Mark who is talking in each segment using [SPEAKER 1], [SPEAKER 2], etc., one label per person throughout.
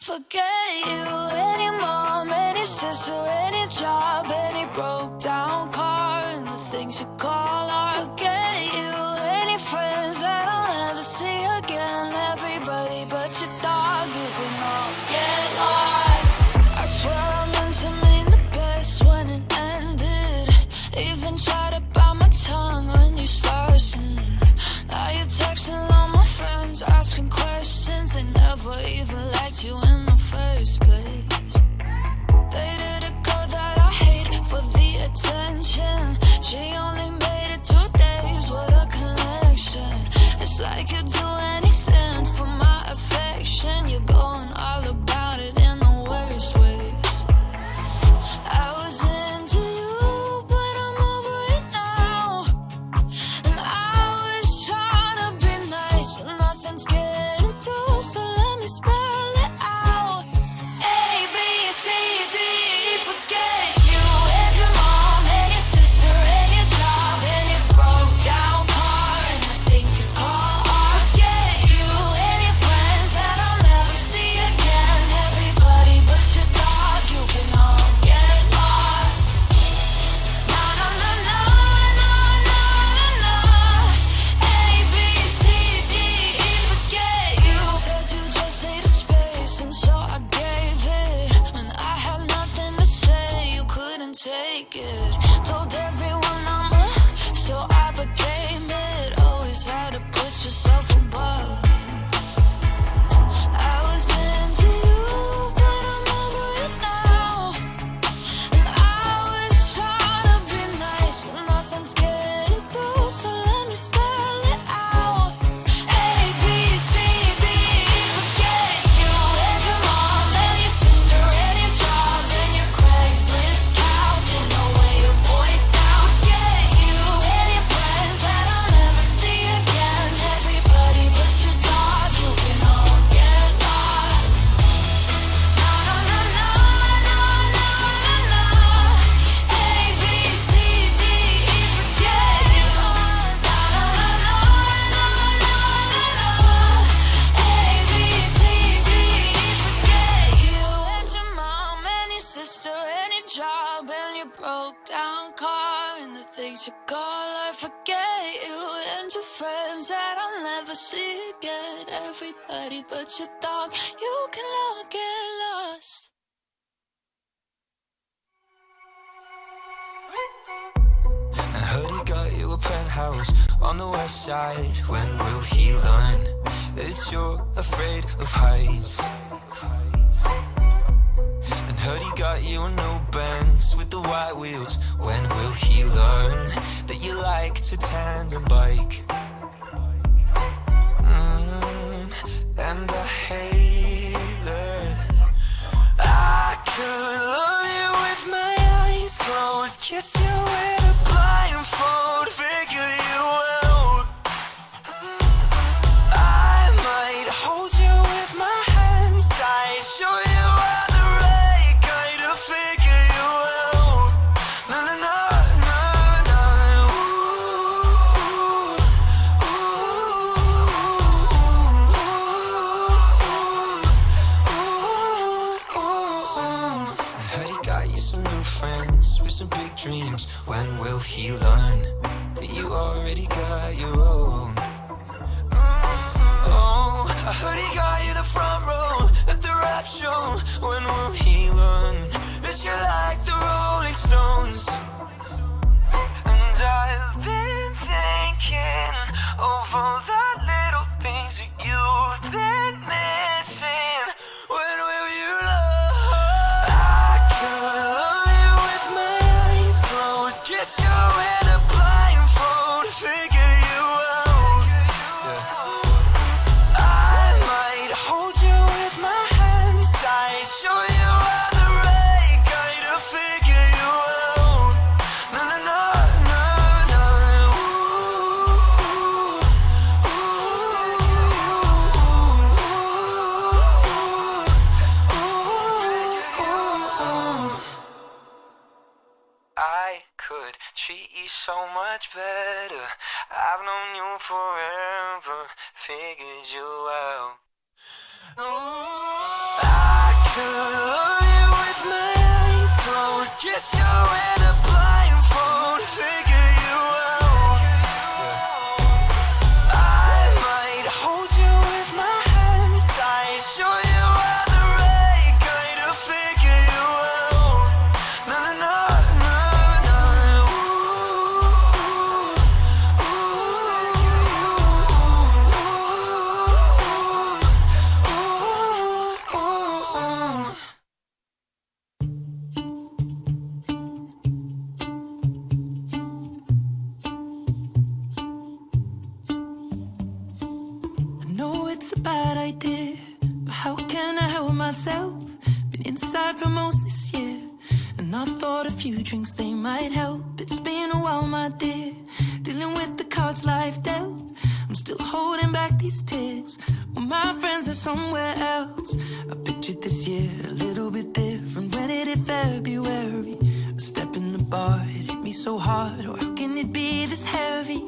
[SPEAKER 1] Forget you, any mom, any sister, any job, any broke down car, and the things you call art. Forget you, any friends that I'll never see again. Everybody but your dog, you can all get lost. I swear I meant to mean the best when it ended. Even tried to bite my tongue when you started. Now you're texting all my friends, asking questions. They never even liked you in the first place. Dated a girl that I hate for the attention. She only made it 2 days, what a connection. It's like you'd do anything for my affection. You're going all about it in the worst ways. I was into you, but I'm over it now. And I was trying to be nice, but nothing's getting through. So let me spell it out. A, B, C, D, E, forget you. And your mom, and your sister, and your job, and your broke down car, and the things you call art. Forget you, and your friends that I'll never see again. Everybody but your dog, you can all get lost. Na na na na na na na na. A, B, C, D, E, forget you. Said you just needed space, and so I gave it. When I had nothing to say, you couldn't take it. Told everyone I'm a, so I became it. Always had to put yourself above me. I was into you, but I'm over it now. And I was trying to be nice, but nothing's getting through. So let me spell it out. A, B, C, D, E, forget you. And your mom, and your sister, and your job, and your Craigslist couch, and the way your voice sounds. Forget you, and your friends that I'll never see again. Everybody but your dog, you can all get lost. Na na na na na na na na. A, B, C, D, E, forget you. Na na na na na na na na. A, B, C, D, E, forget you. And your mom, and your sister, and your job, and your broke down car, and the things you call her. Forget you, and your friends that I'll never see again. Everybody but your dog, you can all get lost.
[SPEAKER 2] I heard he got you a penthouse on the west side. When will he learn that you're afraid of heights? And heard he got you a new Benz with the white wheels. When will he learn that you like to tandem bike? And I hate that I could love you with my eyes closed, kiss you with a blindfold, figure you out. I might hold you with my hands tight, show you how the right kind of figure you out. Na na na na na. I heard he got you some new friends with some big dreams. When will he learn that you already got your own? Oh, I heard he got you the front row at the rap show. When will he learn that you like the Rolling Stones? And I've been thinking of all the little things that you've been missing. When will you love? I could love you with my eyes closed, kiss you in a blindfold, figure you out. I might hold you with my hands tight, show you how the right kind of figure you out. Na na na na na. I could treat you so much better. I've known you forever, figured you out. Oh, Could love you with my eyes closed, kiss you in a blindfold, figure you out. I might hold you with my hands tight, show you how the right kind of figure you out. Na na na na na.
[SPEAKER 3] I know it's a bad idea, but how can I help myself? Been inside for most this year, and I thought a few drinks they might help. It's been a while, my dear, dealing with the cards life dealt. I'm still holding back these tears, well, my friends are somewhere else. I pictured this year a little bit different when it hit February. A step in the bar, it hit me so hard, or how can it be this heavy?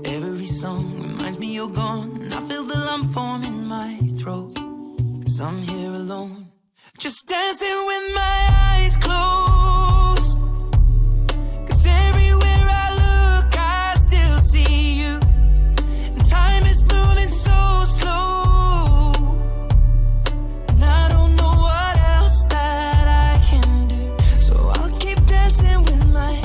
[SPEAKER 3] Every song reminds me you're gone, and I feel the lump form in my throat, 'cause I'm here alone, just dancing with my eyes closed. 'Cause everywhere I look, I still see you, and time is moving so slow, and I don't know what else that I can do, so I'll keep dancing with my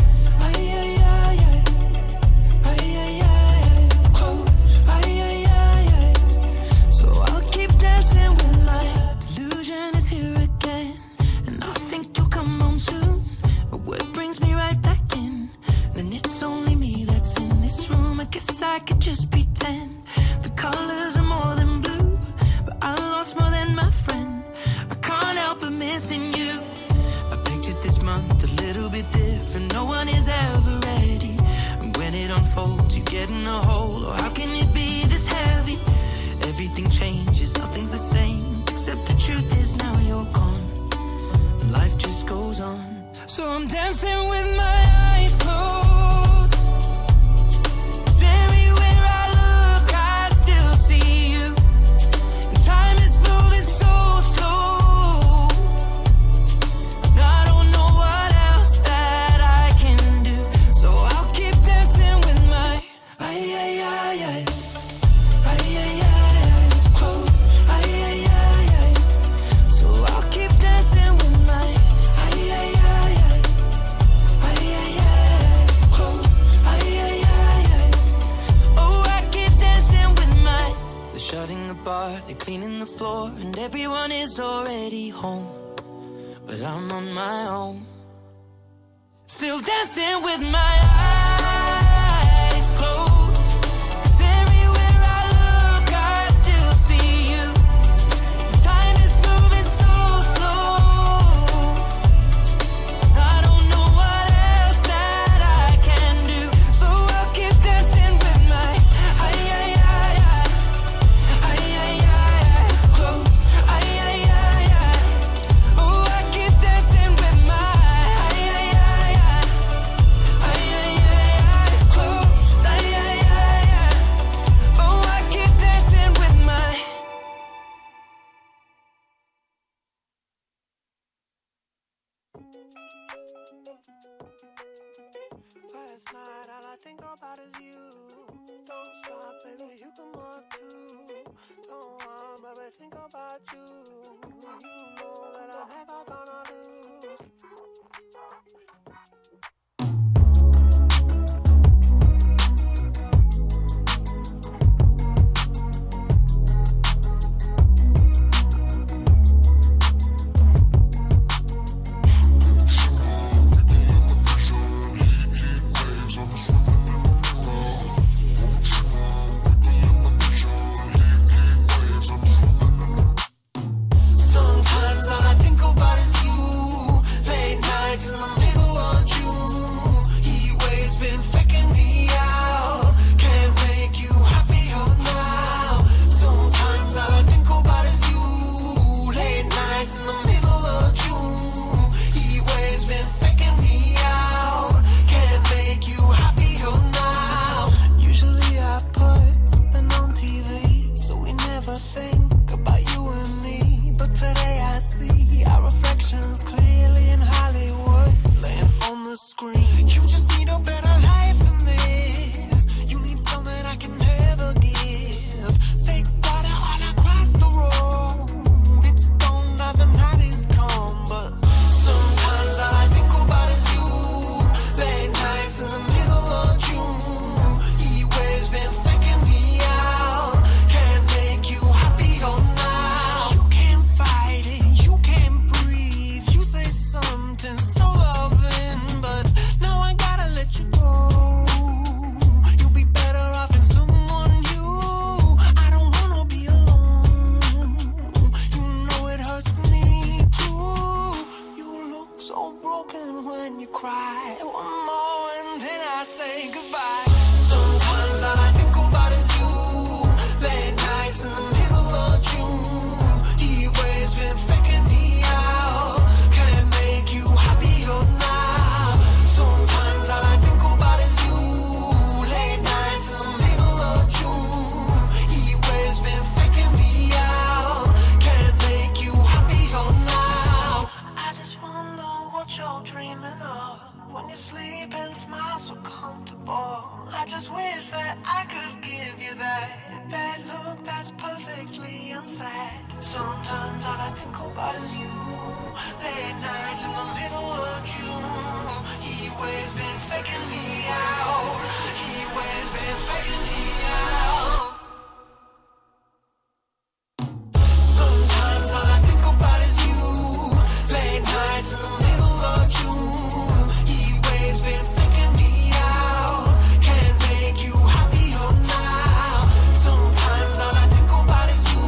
[SPEAKER 3] so I'll keep dancing with my delusion is here again, and I think you'll come home soon. But what brings me right back in? Then it's only me that's in this room. I guess I could just pretend the colors are more than blue, but I lost more than my friend. I can't help but missing you. I pictured this month a little bit different. No one is ever ready, and when it unfolds, you get in a hole. Or how can it be this heavy? Everything changes, nothing's the same, except the truth is now you're gone. Life just goes on, so I'm dancing with my eyes closed. 'Cause everywhere I look, I still see you, and time is moving so slow, and I don't know what else that I can do, so I'll keep dancing with my so I'll keep dancing with my oh, I keep dancing with my. They're shutting the bar, they're cleaning the floor, and everyone is already home, but I'm on my own, still dancing with my eyes closed. 'Cause everywhere I look, I still see you, and time is moving so slow, and I don't know what else that I can do, so I'll keep dancing with my eyes closed. Oh, I keep dancing with my eyes closed. Oh, I keep dancing with my.
[SPEAKER 4] Last night all I think about is you. Don't stop, baby, you come up too. Don't want, baby, think about you. You know that I never gonna lose.
[SPEAKER 2] So Sometimes all I think about is you. Late nights in the middle of June. He always been faking me out. He always been faking me out. Sometimes all I think about is you. Late nights in the middle of June. He always been faking me out. Can't make you happier now. Sometimes all I think about is you.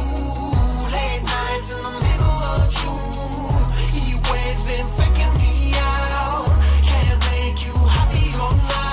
[SPEAKER 2] Late nights in the middle of June. He always been faking me out. Can't make you happier now.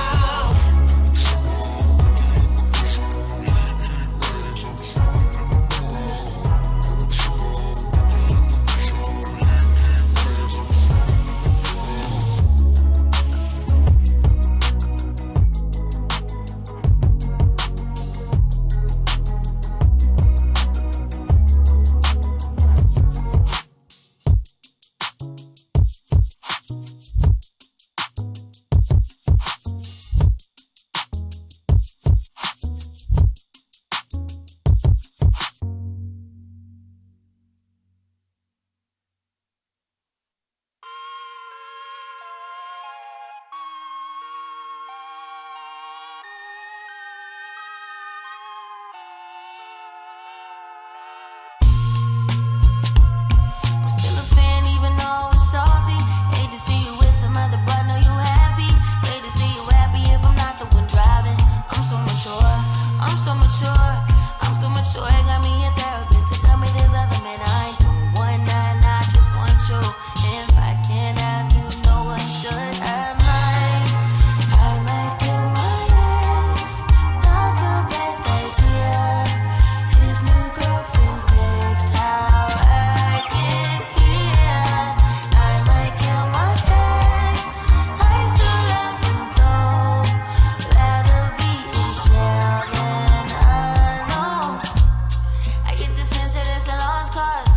[SPEAKER 1] I'm still a fan even though it's salty. Hate to see you with some other, but know you happy. Hate to see you happy if I'm not the one driving. I'm so mature, I'm so mature, I'm so mature. It got me a therapist to tell me there's other men I ain't doing one night, I just want you. If I can't have you, no one should. I might kill my ex. Not the best idea. His new girlfriend's next. How I get here. I might kill my ex. I still love him though. Rather be in jail than alone. I get the sense that it's a lost cause.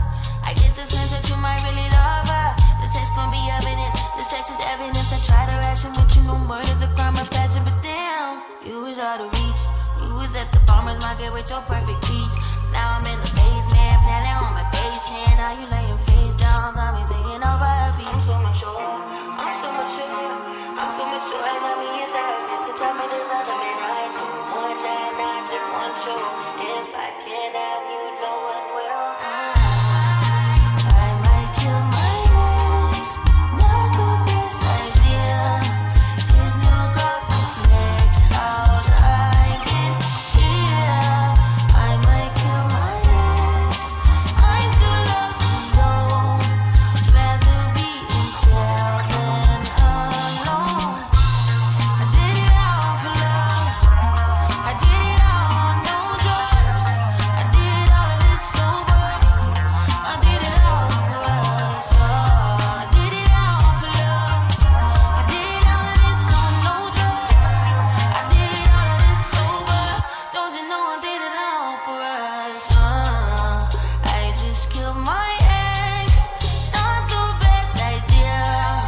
[SPEAKER 1] I get the sense that you might really love her. This text gon' be evidence. This text is evidence. I try to ration with you. No murder's a crime of passion, but damn, you was out of reach. You was at the farmer's market with your perfect peach. Now I'm in the basement, planning on my patient. Now you laying face down, got me singing over a beat. I'm so mature, I'm so mature, I'm so mature. I got me a therapist to tell me there's other men I know. One night, I just want you. If I can't have you, no one will. I might kill my ex. Not the best idea. His new girlfriend's next. How'd I get here? I might kill my ex. I still love him though. Rather be in jail than alone. I did it all for love. I did it all on no drugs. I did all of this sober. I did it all for us. I did it all for love. I did all of this on no drugs. I did all of this sober. Don't you know I did it all for us? I just killed my ex. Not the best idea.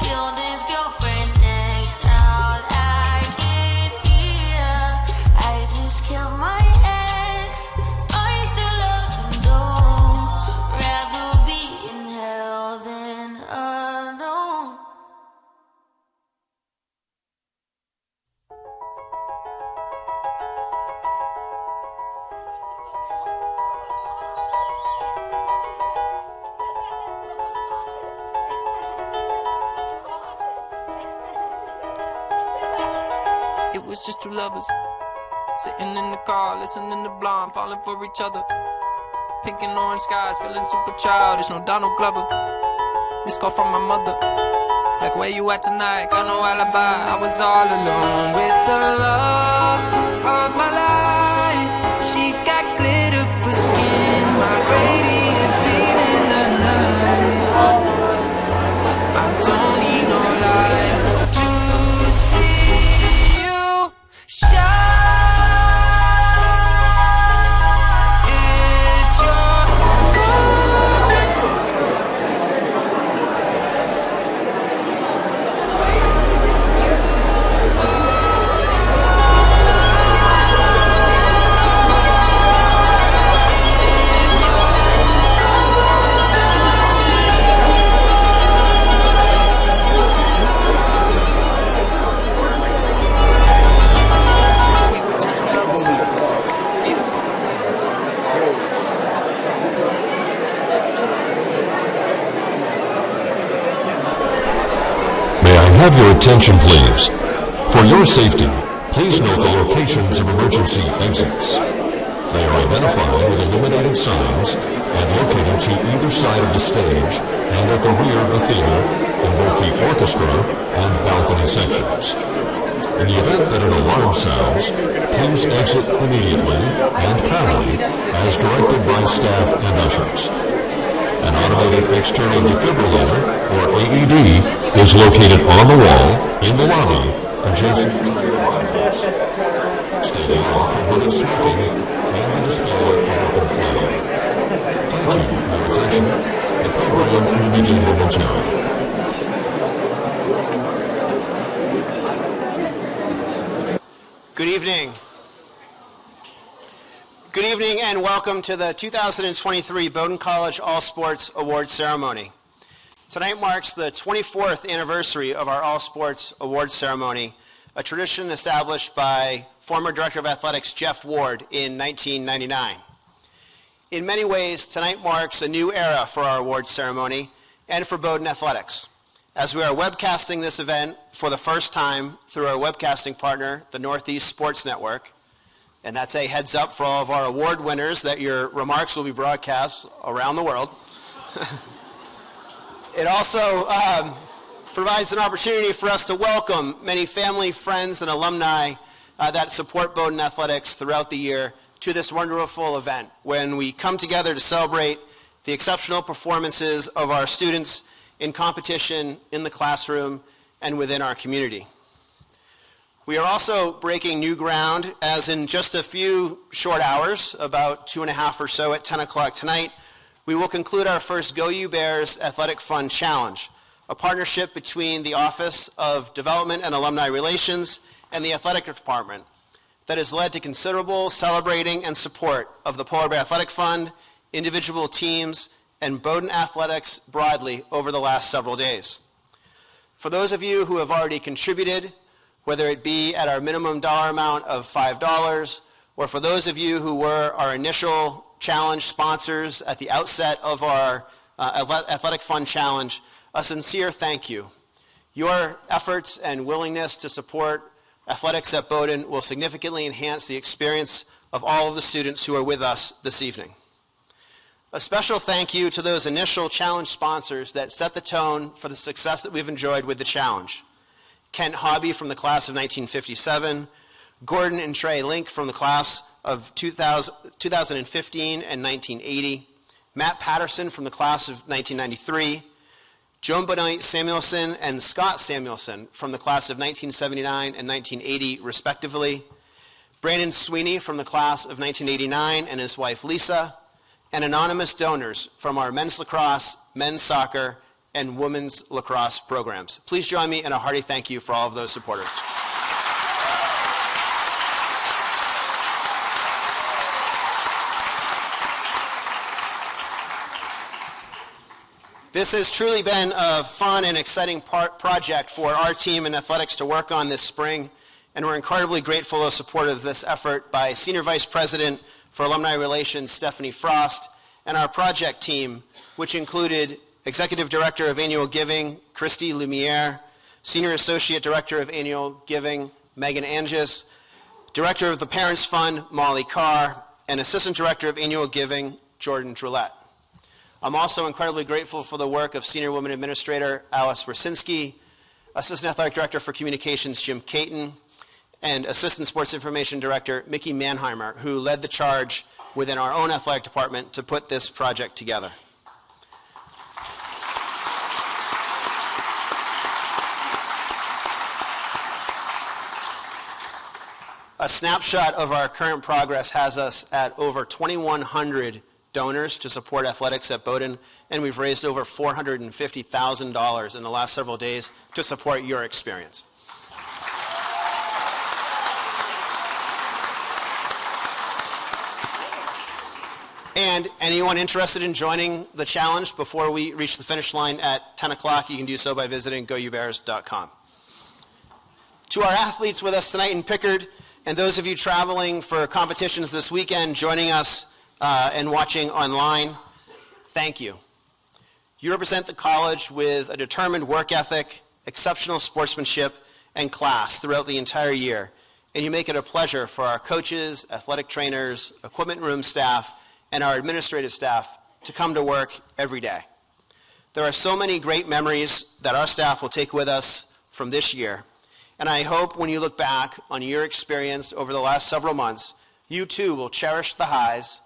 [SPEAKER 1] Killed his girlfriend next. How'd I get here? I just killed my ex. I still love him though. Rather be in hell than alone.
[SPEAKER 2] It was just two lovers sitting in the car, listening to Blonde, falling for each other. Pink and orange skies, feeling super childish. No Donald Glover. Missed call from my mother. Like, where you at tonight? Got no alibi. I was all alone with the love of my life. She's got glitter for skin, my radiant beam in the night. I don't need no light to see you shine. It's your golden
[SPEAKER 5] have your attention, please? For your safety, please note the locations of emergency exits. They are identified with illuminated signs and located to either side of the stage and at the rear of the theater in both the orchestra and balcony sections. In the event that an alarm sounds, please exit immediately and calmly as directed by staff and ushers. An automated external defibrillator, or AED, is located on the wall in the lobby adjacent to your audience. Stay alert, prohibit smoking, and the display of open flame. Thank you for your attention. The program will begin momentarily.
[SPEAKER 6] Good evening. Good evening and welcome to the 2023 Bowdoin College All Sports Awards Ceremony. Tonight marks the 24th anniversary of our All Sports Awards Ceremony, a tradition established by former Director of Athletics Jeff Ward in 1999. In many ways, tonight marks a new era for our awards ceremony and for Bowdoin Athletics, as we are webcasting this event for the first time through our webcasting partner, the Northeast Sports Network. And that's a heads up for all of our award winners that your remarks will be broadcast around the world. It also provides an opportunity for us to welcome many family, friends, and alumni that support Bowdoin Athletics throughout the year to this wonderful event when we come together to celebrate the exceptional performances of our students in competition, in the classroom, and within our community. We are also breaking new ground as in just a few short hours, about 2.5 or so at 10 o'clock tonight, we will conclude our first Go You Bears Athletic Fund Challenge, a partnership between the Office of Development and Alumni Relations and the Athletic Department that has led to considerable celebrating and support of the Polar Bear Athletic Fund, individual teams, and Bowdoin Athletics broadly over the last several days. For those of you who have already contributed, whether it be at our minimum dollar amount of $5, or for those of you who were our initial challenge sponsors at the outset of our Athletic Fund Challenge, a sincere thank you. Your efforts and willingness to support athletics at Bowdoin will significantly enhance the experience of all of the students who are with us this evening. A special thank you to those initial challenge sponsors that set the tone for the success that we've enjoyed with the challenge. Kent Hobby from the class of 1957, Gordon and Trey Link from the class of 2015 and 1980, Matt Patterson from the class of 1993, Joan Benoit Samuelson and Scott Samuelson from the class of 1979 and 1980 respectively, Brandon Sweeney from the class of 1989 and his wife Lisa, and anonymous donors from our men's lacrosse, men's soccer, and women's lacrosse programs. Please join me in a hearty thank you for all of those supporters. This has truly been a fun and exciting project for our team in athletics to work on this spring, and we're incredibly grateful for the support of this effort by Senior Vice President for Alumni Relations, Stephanie Frost, and our project team, which included Executive Director of Annual Giving, Christy Lumiere, Senior Associate Director of Annual Giving, Megan Angis, Director of the Parents Fund, Molly Carr, and Assistant Director of Annual Giving, Jordan Drillette. I'm also incredibly grateful for the work of Senior Women Administrator, Alice Wersinski, Assistant Athletic Director for Communications, Jim Caton, and Assistant Sports Information Director, Mickey Manheimer, who led the charge within our own athletic department to put this project together. A snapshot of our current progress has us at over 2,100 donors to support athletics at Bowdoin, and we've raised over $450,000 in the last several days to support your experience. And anyone interested in joining the challenge before we reach the finish line at 10 o'clock, you can do so by visiting goyoubears.com. To our athletes with us tonight in Pickard, and those of you traveling for competitions this weekend, joining us and watching online, thank you. You represent the college with a determined work ethic, exceptional sportsmanship, and class throughout the entire year, and you make it a pleasure for our coaches, athletic trainers, equipment room staff, and our administrative staff to come to work every day. There are so many great memories that our staff will take with us from this year, and I hope when you look back on your experience over the last several months, you too will cherish the highs,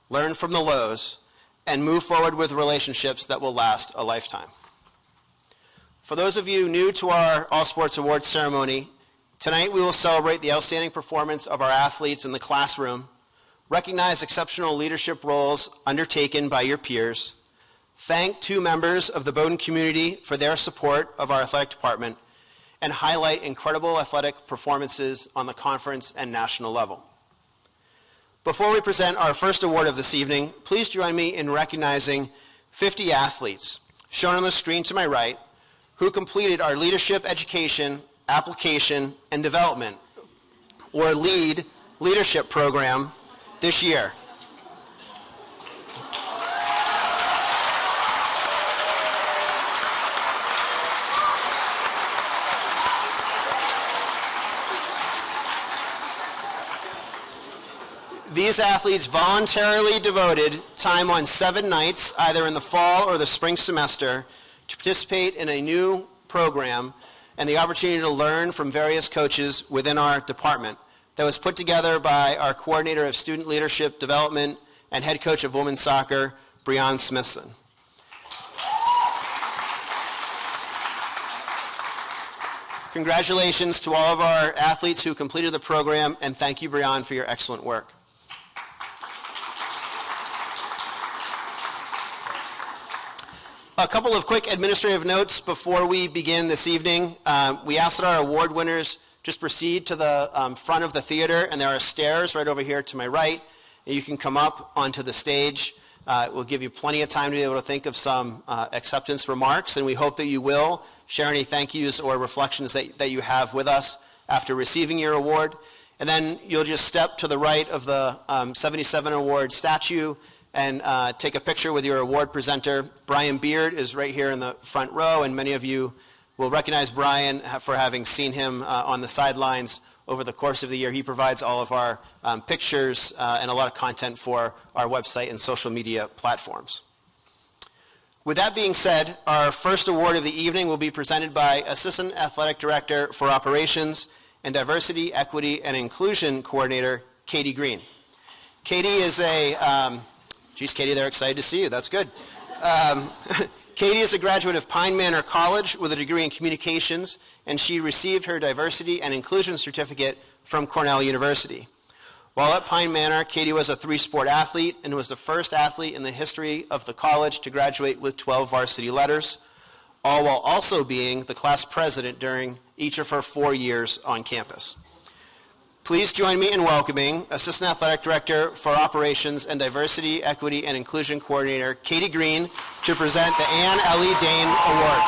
[SPEAKER 6] learn from the lows, and move forward with relationships that will last a lifetime. For those of you new to our All Sports Awards ceremony, tonight we will celebrate the outstanding performance of our athletes in the classroom, recognize exceptional leadership roles undertaken by your peers, thank 2 members of the Bowdoin community for their support of our athletic department, and highlight incredible athletic performances on the conference and national level. Before we present our first award of this evening, please join me in recognizing 50 athletes, shown on the screen to my right, who completed our Leadership Education, Application, and Development, or LEAD, leadership program this year. These athletes voluntarily devoted time on 7 nights, either in the fall or the spring semester, to participate in a new program and the opportunity to learn from various coaches within our department that was put together by our coordinator of student leadership development and head coach of women's soccer, Breon Smithson. Congratulations to all of our athletes who completed the program, and thank you, Breon, for your excellent work. A couple of quick administrative notes before we begin this evening. We ask that our award winners just proceed to the front of the theater, and there are stairs right over here to my right. And you can come up onto the stage. We'll give you plenty of time to be able to think of some acceptance remarks, and we hope that you will share any thank yous or reflections that you have with us after receiving your award. And then you'll just step to the right of the 77 award statue and take a picture with your award presenter. Brian Beard is right here in the front row, and many of you will recognize Brian for having seen him on the sidelines over the course of the year. He provides all of our pictures and a lot of content for our website and social media platforms. With that being said, our first award of the evening will be presented by Assistant Athletic Director for Operations and Diversity, Equity, and Inclusion Coordinator, Katie Green. Katie is a... Geez, Katie, they're excited to see you. That's good. Katie is a graduate of Pine Manor College with a degree in communications, and she received her diversity and inclusion certificate from Cornell University. While at Pine Manor, Katie was a 3-sport athlete and was the first athlete in the history of the college to graduate with 12 varsity letters, all while also being the class president during each of her 4 years on campus. Please join me in welcoming Assistant Athletic Director for Operations and Diversity, Equity, and Inclusion Coordinator, Katie Green, to present the Ann L.E. Dane Award.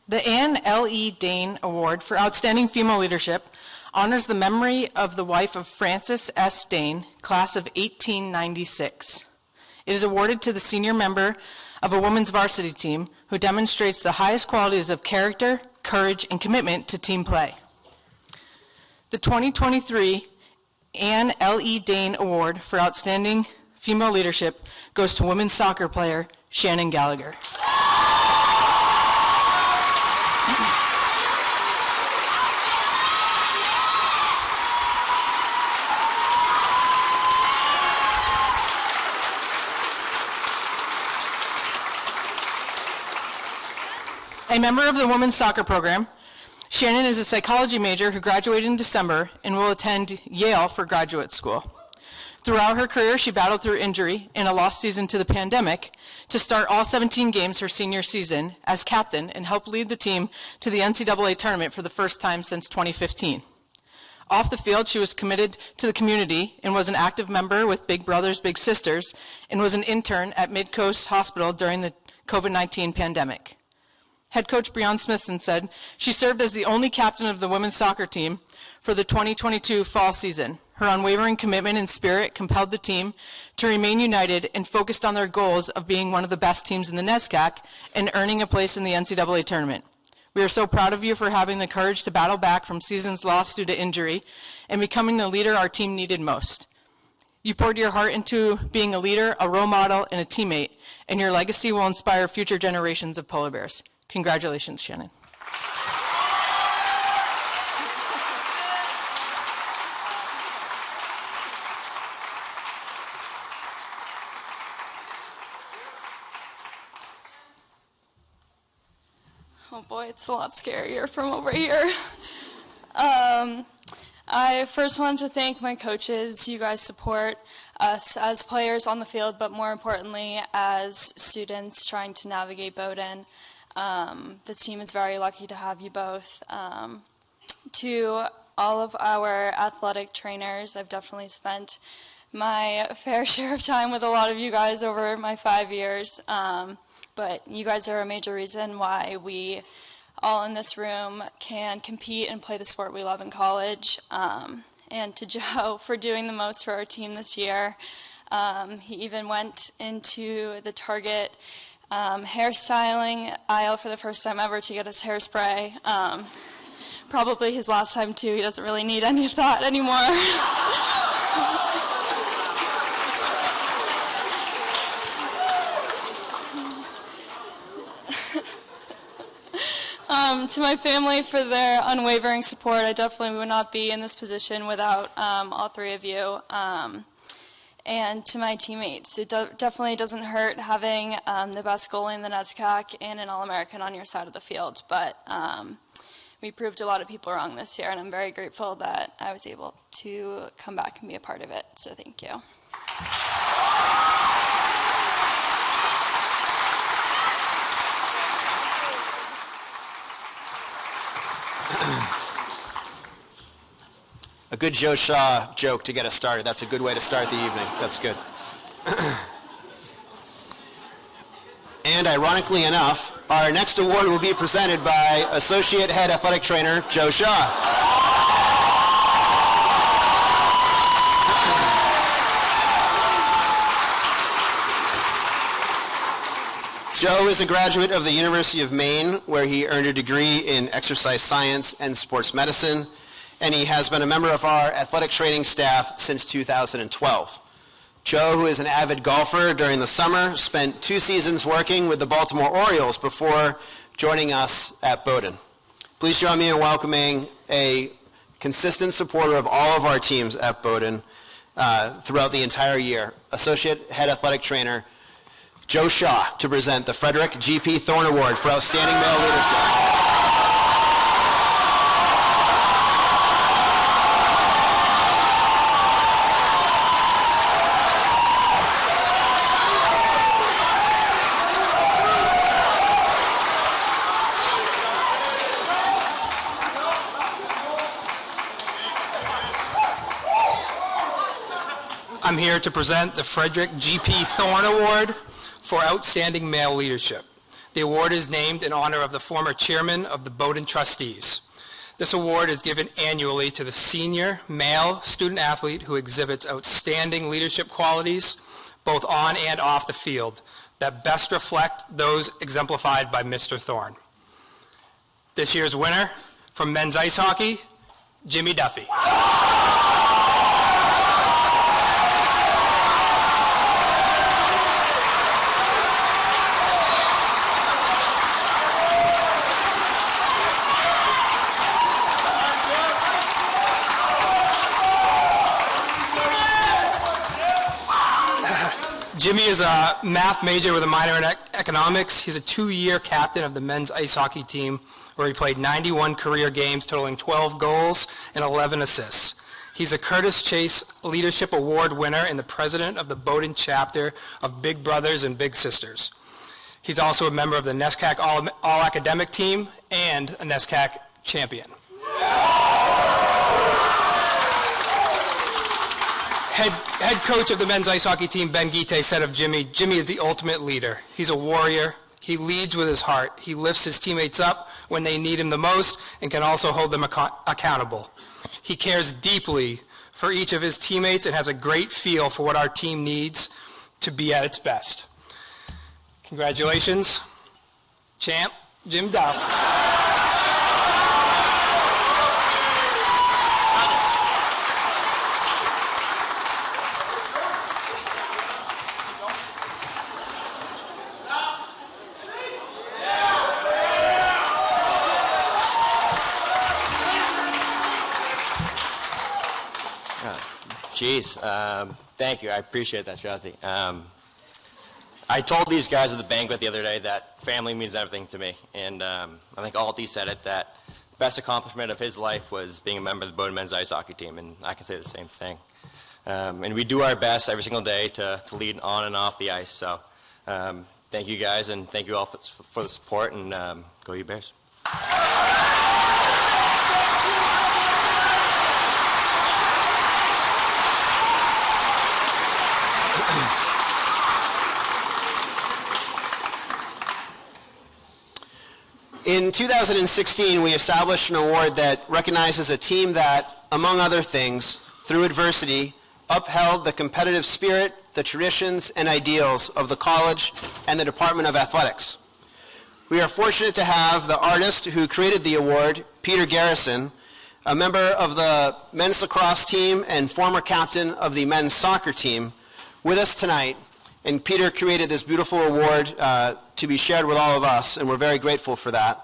[SPEAKER 7] The Ann L.E. Dane Award for Outstanding Female Leadership honors the memory of the wife of Francis S. Dane, class of 1896. It is awarded to the senior member of a women's varsity team who demonstrates the highest qualities of character, courage, and commitment to team play. The 2023 Ann L.E. Dane Award for Outstanding Female Leadership goes to women's soccer player Shannon Gallagher. A member of the women's soccer program, Shannon is a psychology major who graduated in December and will attend Yale for graduate school. Throughout her career, she battled through injury and a lost season to the pandemic to start all 17 games her senior season as captain and help lead the team to the NCAA tournament for the first time since 2015. Off the field, she was committed to the community and was an active member with Big Brothers Big Sisters and was an intern at Midcoast Hospital during the COVID-19 pandemic. Head coach Breon Smithson said she served as the only captain of the women's soccer team for the 2022 fall season. Her unwavering commitment and spirit compelled the team to remain united and focused on their goals of being one of the best teams in the NESCAC and earning a place in the NCAA tournament. We are so proud of you for having the courage to battle back from seasons lost due to injury and becoming the leader our team needed most. You poured your heart into being a leader, a role model, and a teammate, and your legacy will inspire future generations of polar bears. Congratulations, Shannon.
[SPEAKER 8] Oh boy, it's a lot scarier from over here. I first want to thank my coaches. You guys support us as players on the field, but more importantly, as students trying to navigate Bowdoin. This team is very lucky to have you both. To all of our athletic trainers, I've definitely spent my fair share of time with a lot of you guys over my 5 years. But you guys are a major reason why we all in this room can compete and play the sport we love in college. And to Joe for doing the most for our team this year. He even went into the Target hairstyling aisle for the first time ever to get his hairspray. Probably his last time too. He doesn't really need any of that anymore. To my family for their unwavering support. I definitely would not be in this position without all three of you. And to my teammates, it definitely doesn't hurt having the best goalie in the NESCAC and an All-American on your side of the field. But we proved a lot of people wrong this year, and I'm very grateful that I was able to come back and be a part of it. So thank you.
[SPEAKER 6] A good Joe Shaw joke to get us started. That's a good way to start the evening. That's good. And ironically enough, our next award will be presented by Associate Head Athletic Trainer Joe Shaw. Joe is a graduate of the University of Maine, where he earned a degree in exercise science and sports medicine, and he has been a member of our athletic training staff since 2012. Joe, who is an avid golfer during the summer, spent 2 seasons working with the Baltimore Orioles before joining us at Bowdoin. Please join me in welcoming a consistent supporter of all of our teams at Bowdoin throughout the entire year, Associate Head Athletic Trainer Joe Shaw, to present the Frederick G.P. Thorne Award for Outstanding Male Leadership.
[SPEAKER 9] I'm here to present the Frederick G.P. Thorne Award for Outstanding Male Leadership. The award is named in honor of the former chairman of the Bowdoin Trustees. This award is given annually to the senior male student athlete who exhibits outstanding leadership qualities, both on and off the field, that best reflect those exemplified by Mr. Thorne. This year's winner, from men's ice hockey, Jimmy Duffy. Jimmy is a math major with a minor in economics. He's a 2-year captain of the men's ice hockey team, where he played 91 career games, totaling 12 goals and 11 assists. He's a Curtis Chase Leadership Award winner and the president of the Bowdoin chapter of Big Brothers and Big Sisters. He's also a member of the NESCAC All-Academic team and a NESCAC champion. Head coach of the men's ice hockey team, Ben Guite, said of Jimmy, "Jimmy is the ultimate leader. He's a warrior. He leads with his heart. He lifts his teammates up when they need him the most and can also hold them accountable. He cares deeply for each of his teammates and has a great feel for what our team needs to be at its best. Congratulations, champ Jim Duff.
[SPEAKER 10] Geez, thank you. I appreciate that, Shazzy. I told these guys at the banquet the other day that family means everything to me, and I think Alti said it, that the best accomplishment of his life was being a member of the Bowdoin men's ice hockey team, and I can say the same thing. And we do our best every single day to lead on and off the ice, so thank you guys, and thank you all for the support, and go you Bears.
[SPEAKER 6] In 2016, we established an award that recognizes a team that, among other things, through adversity, upheld the competitive spirit, the traditions, and ideals of the college and the Department of Athletics. We are fortunate to have the artist who created the award, Peter Garrison, a member of the men's lacrosse team and former captain of the men's soccer team, with us tonight. And Peter created this beautiful award to be shared with all of us, and we're very grateful for that.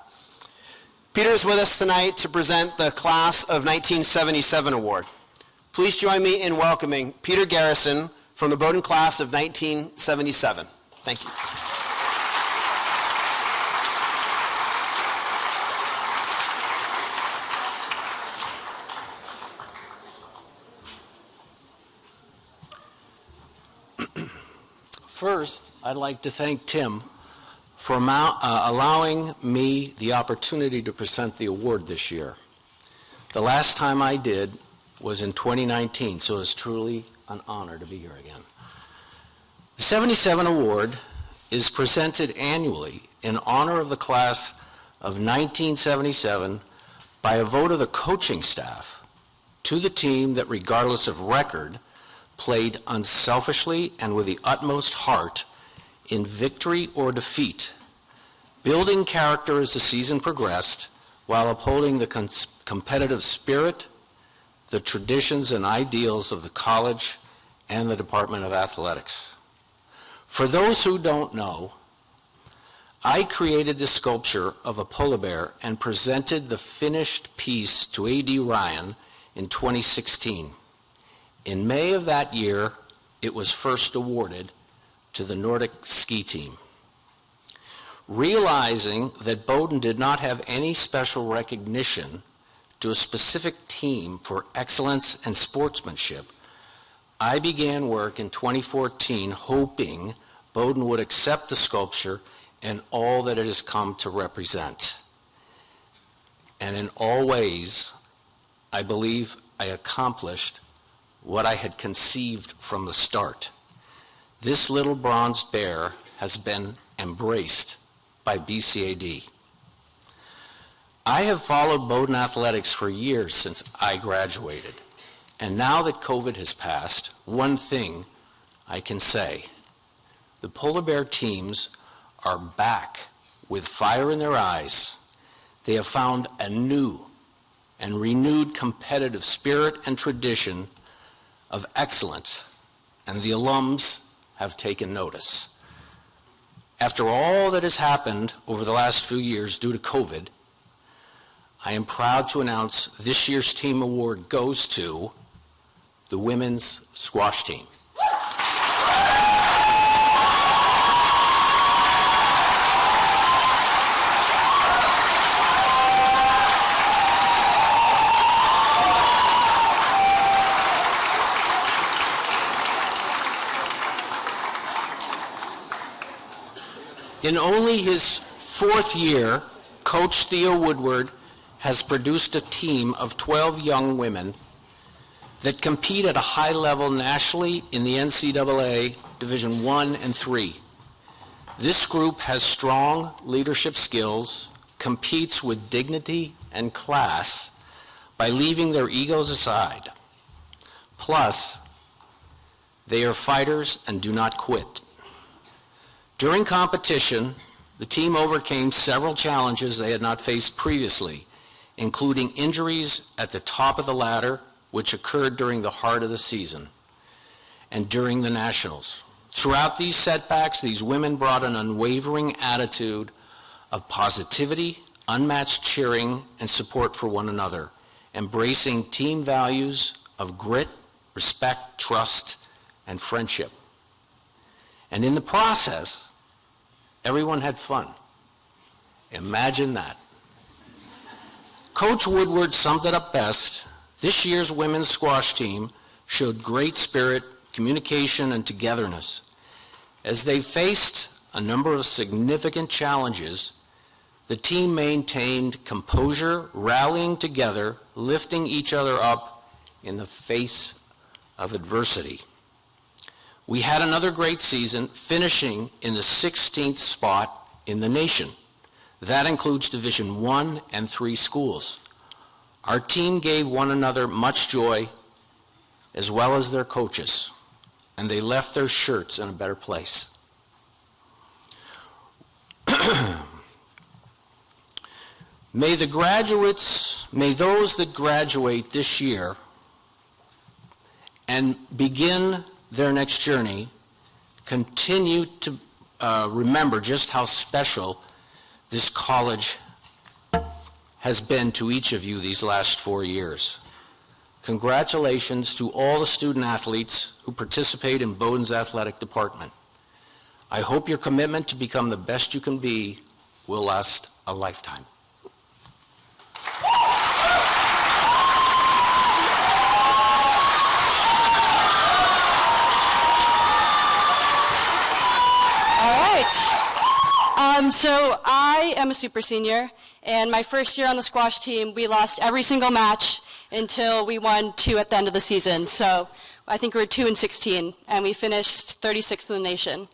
[SPEAKER 6] Peter is with us tonight to present the Class of 1977 Award. Please join me in welcoming Peter Garrison from the Bowdoin Class of 1977. Thank you.
[SPEAKER 11] First, I'd like to thank Tim for allowing me the opportunity to present the award this year. The last time I did was in 2019, so it's truly an honor to be here again. The 77 Award is presented annually in honor of the class of 1977 by a vote of the coaching staff to the team that, regardless of record, played unselfishly and with the utmost heart in victory or defeat, building character as the season progressed while upholding the competitive spirit, the traditions and ideals of the college and the Department of Athletics. For those who don't know, I created this sculpture of a polar bear and presented the finished piece to A.D. Ryan in 2016. In May of that year, it was first awarded to the Nordic ski team. Realizing that Bowdoin did not have any special recognition to a specific team for excellence and sportsmanship, I began work in 2014 hoping Bowdoin would accept the sculpture and all that it has come to represent. And in all ways, I believe I accomplished what I had conceived from the start. This little bronze bear has been embraced by BCAD. I have followed Bowdoin athletics for years since I graduated, and now that COVID has passed, one thing I can say: the polar bear teams are back with fire in their eyes. They have found a new and renewed competitive spirit and tradition of excellence, and the alums have taken notice. After all that has happened over the last few years due to COVID, I am proud to announce this year's team award goes to the women's squash team. In only his fourth year, Coach Theo Woodward has produced a team of 12 young women that compete at a high level nationally in the NCAA Division I and III. This group has strong leadership skills, competes with dignity and class by leaving their egos aside. Plus, they are fighters and do not quit. During competition, the team overcame several challenges they had not faced previously, including injuries at the top of the ladder, which occurred during the heart of the season and during the Nationals. Throughout these setbacks, these women brought an unwavering attitude of positivity, unmatched cheering, and support for one another, embracing team values of grit, respect, trust, and friendship. And in the process, everyone had fun. Imagine that. Coach Woodward summed it up best. This year's women's squash team showed great spirit, communication, and togetherness. As they faced a number of significant challenges, the team maintained composure, rallying together, lifting each other up in the face of adversity. We had another great season, finishing in the 16th spot in the nation. That includes Division I and III schools. Our team gave one another much joy, as well as their coaches, and they left their shirts in a better place. May those that graduate this year and begin their next journey continue to remember just how special this college has been to each of you these last 4 years. Congratulations to all the student athletes who participate in Bowdoin's athletic department. I hope your commitment to become the best you can be will last a lifetime.
[SPEAKER 12] So I am a super senior, and my first year on the squash team, we lost every single match until we won 2 at the end of the season. So I think we were 2-16, and we finished 36th in the nation.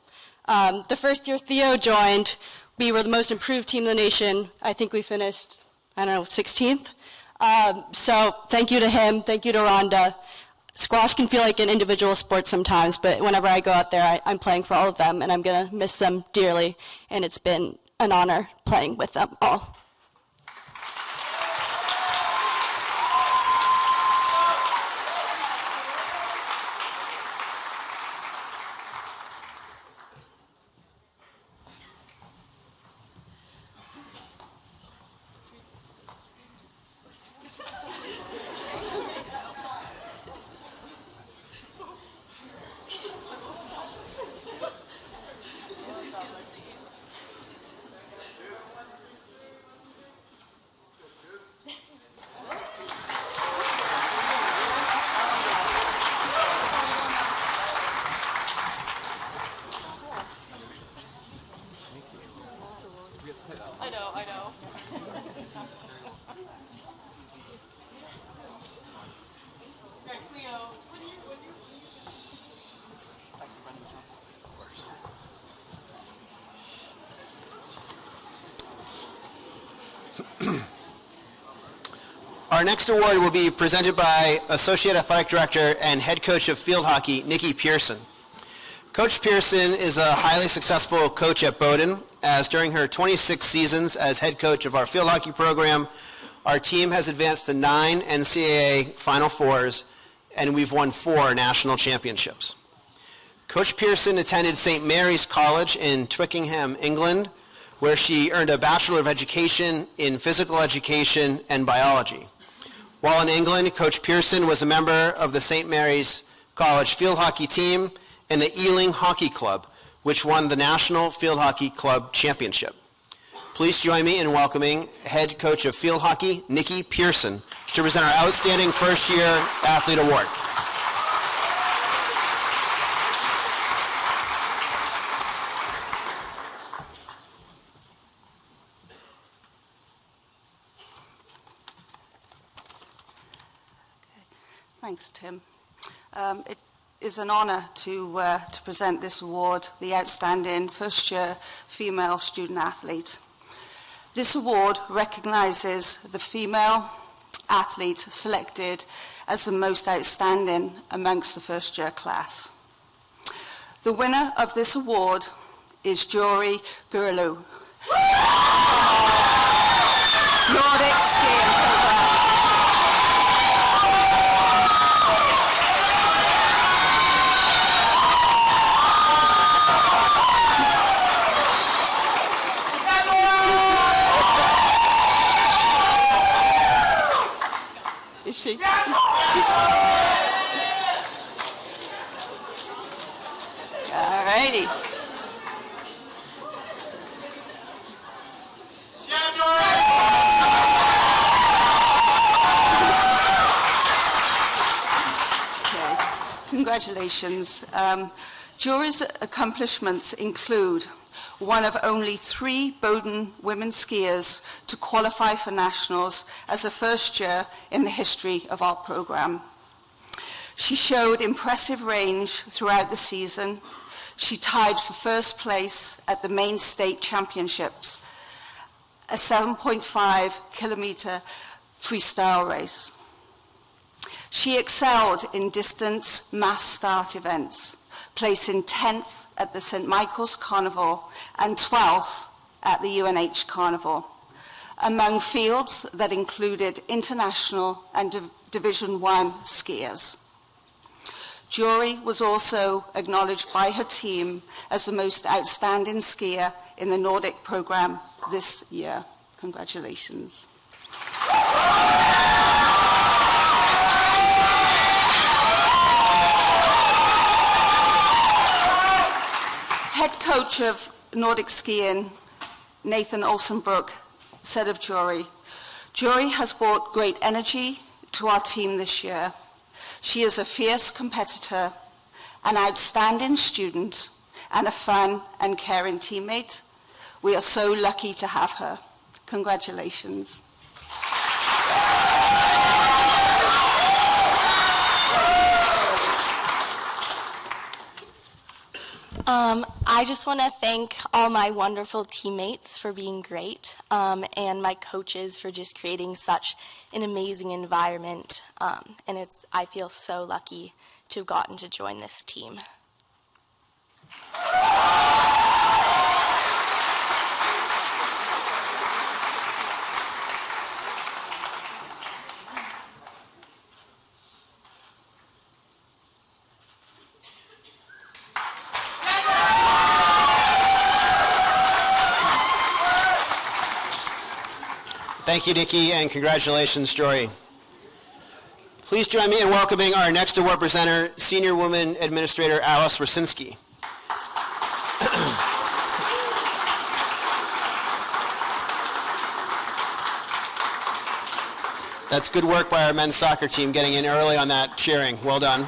[SPEAKER 12] The first year Theo joined, we were the most improved team in the nation. I think we finished, 16th. So thank you to him, thank you to Rhonda. Squash can feel like an individual sport sometimes, but whenever I go out there, I'm playing for all of them, and I'm going to miss them dearly, and it's been an honor playing with them all.
[SPEAKER 6] Our next award will be presented by Associate Athletic Director and Head Coach of Field Hockey, Nikki Pearson. Coach Pearson is a highly successful coach at Bowdoin, as during her 26 seasons as head coach of our field hockey program, our team has advanced to 9 NCAA Final Fours, and we've won 4 national championships. Coach Pearson attended St. Mary's College in Twickenham, England, where she earned a Bachelor of Education in Physical Education and Biology. While in England, Coach Pearson was a member of the St. Mary's College field hockey team and the Ealing Hockey Club, which won the National Field Hockey Club Championship. Please join me in welcoming Head Coach of Field Hockey, Nikki Pearson, to present our Outstanding First Year Athlete Award.
[SPEAKER 13] Thanks, Tim. It is an honour to present this award, the Outstanding First Year Female Student Athlete. This award recognises the female athlete selected as the most outstanding amongst the first-year class. The winner of this award is Jory Gurulu. Nordic skiing program. Is she? All righty. Congratulations. Jory's accomplishments include one of only 3 Bowdoin women skiers to qualify for nationals as a first year in the history of our program. She showed impressive range throughout the season. She tied for first place at the main state championships, a 7.5 kilometer freestyle race. She excelled in distance mass start events, placing 10th at the St. Michael's Carnival and 12th at the UNH Carnival, among fields that included international and Division I skiers. Jory was also acknowledged by her team as the most outstanding skier in the Nordic program this year. Congratulations. Head coach of Nordic skiing, Nathan Olsenbrook, said of Jory, "Jory has brought great energy to our team this year. She is a fierce competitor, an outstanding student, and a fun and caring teammate. We are so lucky to have her. Congratulations."
[SPEAKER 14] I just want to thank all my wonderful teammates for being great, and my coaches for just creating such an amazing environment. And I feel so lucky to have gotten to join this team.
[SPEAKER 6] Thank you, Nikki, and congratulations, Jory. Please join me in welcoming our next award presenter, Senior Woman Administrator Alice Rosinski. That's good work by our men's soccer team getting in early on that cheering. Well done.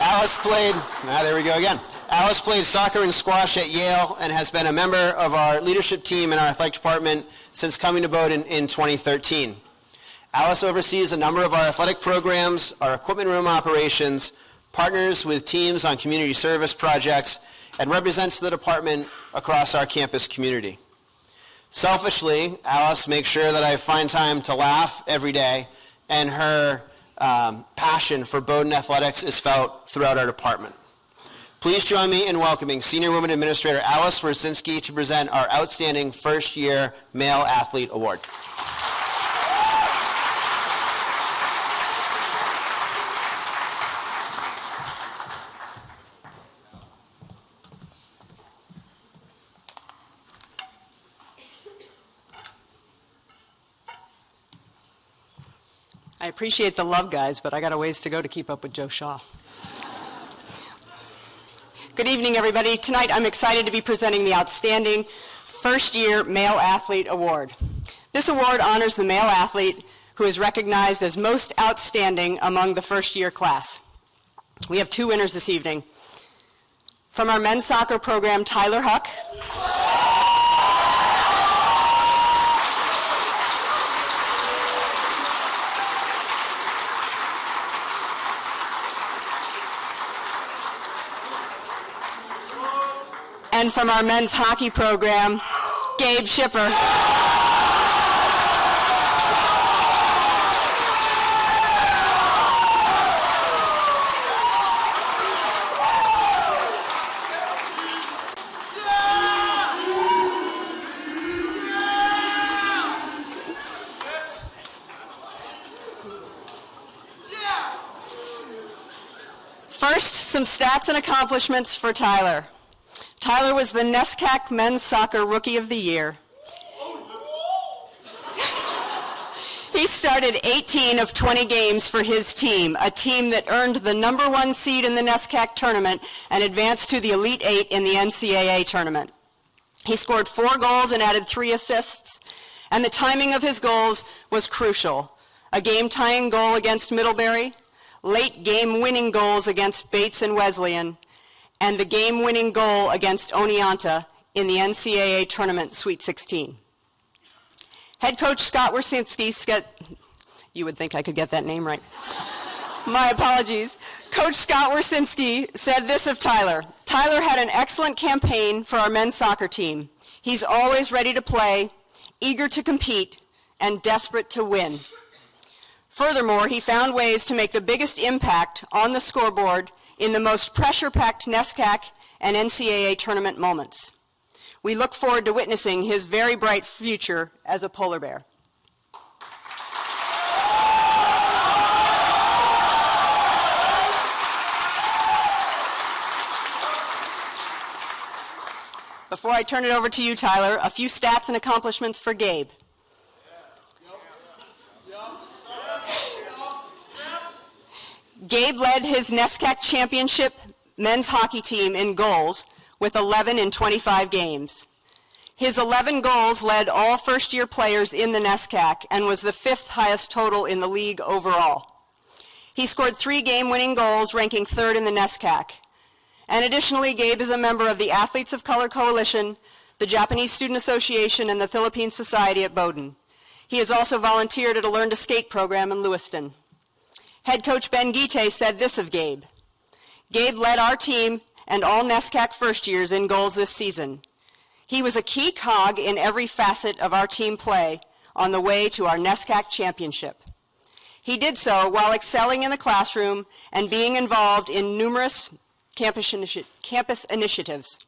[SPEAKER 6] Alice played, there we go again. Alice played soccer and squash at Yale and has been a member of our leadership team in our athletic department since coming to Bowdoin in 2013. Alice oversees a number of our athletic programs, our equipment room operations, partners with teams on community service projects, and represents the department across our campus community. Selfishly, Alice makes sure that I find time to laugh every day, and her passion for Bowdoin athletics is felt throughout our department. Please join me in welcoming Senior Women Administrator Alice Rosinski to present our Outstanding First Year Male Athlete Award.
[SPEAKER 15] I appreciate the love, guys, but I got a ways to go to keep up with Joe Shaw. Good evening, everybody. Tonight, I'm excited to be presenting the Outstanding First Year Male Athlete Award. This award honors the male athlete who is recognized as most outstanding among the first-year class. We have 2 winners this evening. From our men's soccer program, Tyler Huck. And from our men's hockey program, Gabe Schipper. First, some stats and accomplishments for Tyler. Tyler was the NESCAC Men's Soccer Rookie of the Year. He started 18 of 20 games for his team, a team that earned the #1 seed in the NESCAC tournament and advanced to the Elite Eight in the NCAA tournament. He scored 4 goals and added 3 assists, and the timing of his goals was crucial. A game-tying goal against Middlebury, late game-winning goals against Bates and Wesleyan, and the game-winning goal against Oneonta in the NCAA tournament Sweet 16. Head coach Scott Wersinski, you would think I could get that name right. My apologies. Coach Scott Wersinski said this of Tyler. Tyler had an excellent campaign for our men's soccer team. He's always ready to play, eager to compete, and desperate to win. Furthermore, he found ways to make the biggest impact on the scoreboard in the most pressure-packed NESCAC and NCAA tournament moments. We look forward to witnessing his very bright future as a polar bear. Before I turn it over to you, Tyler, a few stats and accomplishments for Gabe. Gabe led his NESCAC championship men's hockey team in goals with 11 in 25 games. His 11 goals led all first-year players in the NESCAC and was the 5th highest total in the league overall. He scored 3 game-winning goals, ranking 3rd in the NESCAC. And additionally, Gabe is a member of the Athletes of Color Coalition, the Japanese Student Association, and the Philippine Society at Bowdoin. He has also volunteered at a Learn to Skate program in Lewiston. Head coach Ben Guite said this of Gabe. Gabe led our team and all NESCAC first years in goals this season. He was a key cog in every facet of our team play on the way to our NESCAC championship. He did so while excelling in the classroom and being involved in numerous campus initiatives.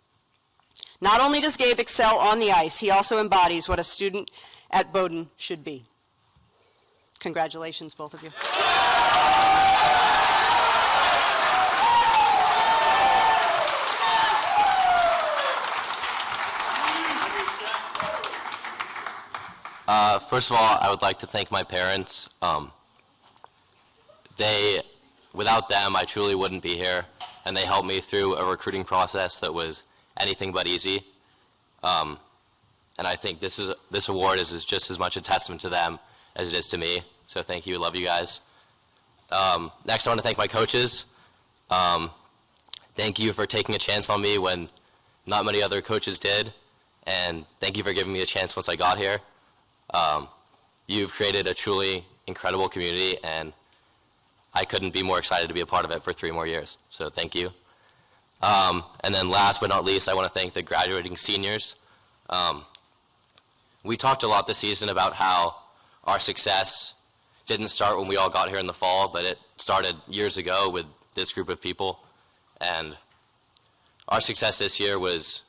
[SPEAKER 15] Not only does Gabe excel on the ice, he also embodies what a student at Bowdoin should be. Congratulations, both of you.
[SPEAKER 16] First of all, I would like to thank my parents. Without them, I truly wouldn't be here, and they helped me through a recruiting process that was anything but easy. And I think this award is just as much a testament to them as it is to me. So thank you, love you guys. Next, I want to thank my coaches. Thank you for taking a chance on me when not many other coaches did, and thank you for giving me a chance once I got here. You've created a truly incredible community, and I couldn't be more excited to be a part of it for 3 more years. So thank you. And then last but not least, I want to thank the graduating seniors. We talked a lot this season about how our success didn't start when we all got here in the fall, but it started years ago with this group of people. And our success this year was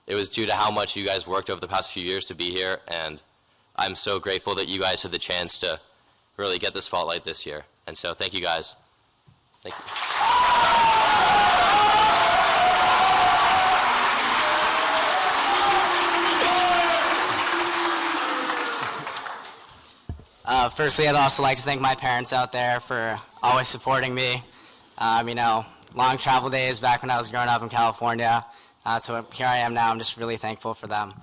[SPEAKER 16] due to how much you guys worked over the past few years to be here, and I'm so grateful that you guys had the chance to really get the spotlight this year. And so thank you guys. Thank you.
[SPEAKER 17] Firstly, I'd also like to thank my parents out there for always supporting me. Long travel days back when I was growing up in California. So here I am now. I'm just really thankful for them.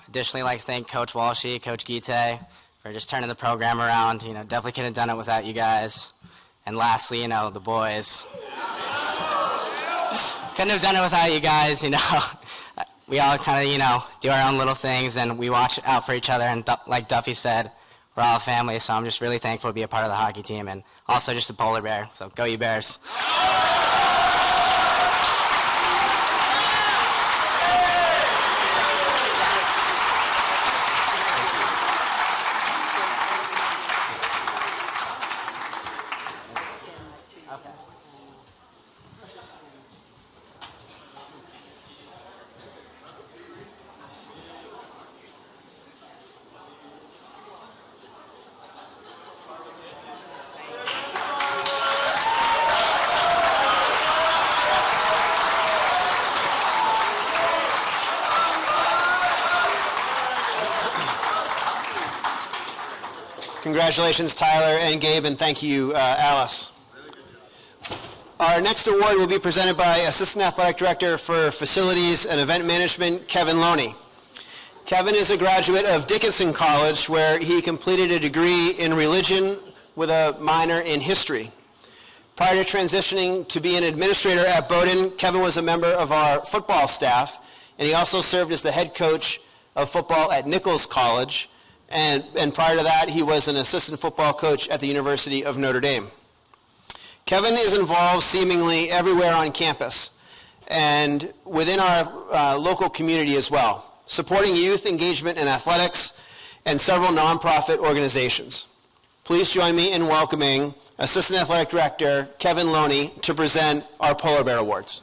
[SPEAKER 17] Additionally, I'd like to thank Coach Walshy, Coach Guite for just turning the program around. Definitely couldn't have done it without you guys. And lastly, the boys. Couldn't have done it without you guys. We all kind of, do our own little things, and we watch out for each other. And like Duffy said, we're all a family. So I'm just really thankful to be a part of the hockey team, and also just a polar bear. So go you Bears.
[SPEAKER 6] Congratulations, Tyler and Gabe, and thank you, Alice. Our next award will be presented by Assistant Athletic Director for Facilities and Event Management, Kevin Loney. Kevin is a graduate of Dickinson College, where he completed a degree in religion with a minor in history. Prior to transitioning to be an administrator at Bowdoin, Kevin was a member of our football staff, and he also served as the head coach of football at Nichols College, and prior to that, he was an assistant football coach at the University of Notre Dame. Kevin is involved seemingly everywhere on campus and within our local community as well, supporting youth engagement in athletics and several nonprofit organizations. Please join me in welcoming Assistant Athletic Director Kevin Loney to present our Polar Bear Awards.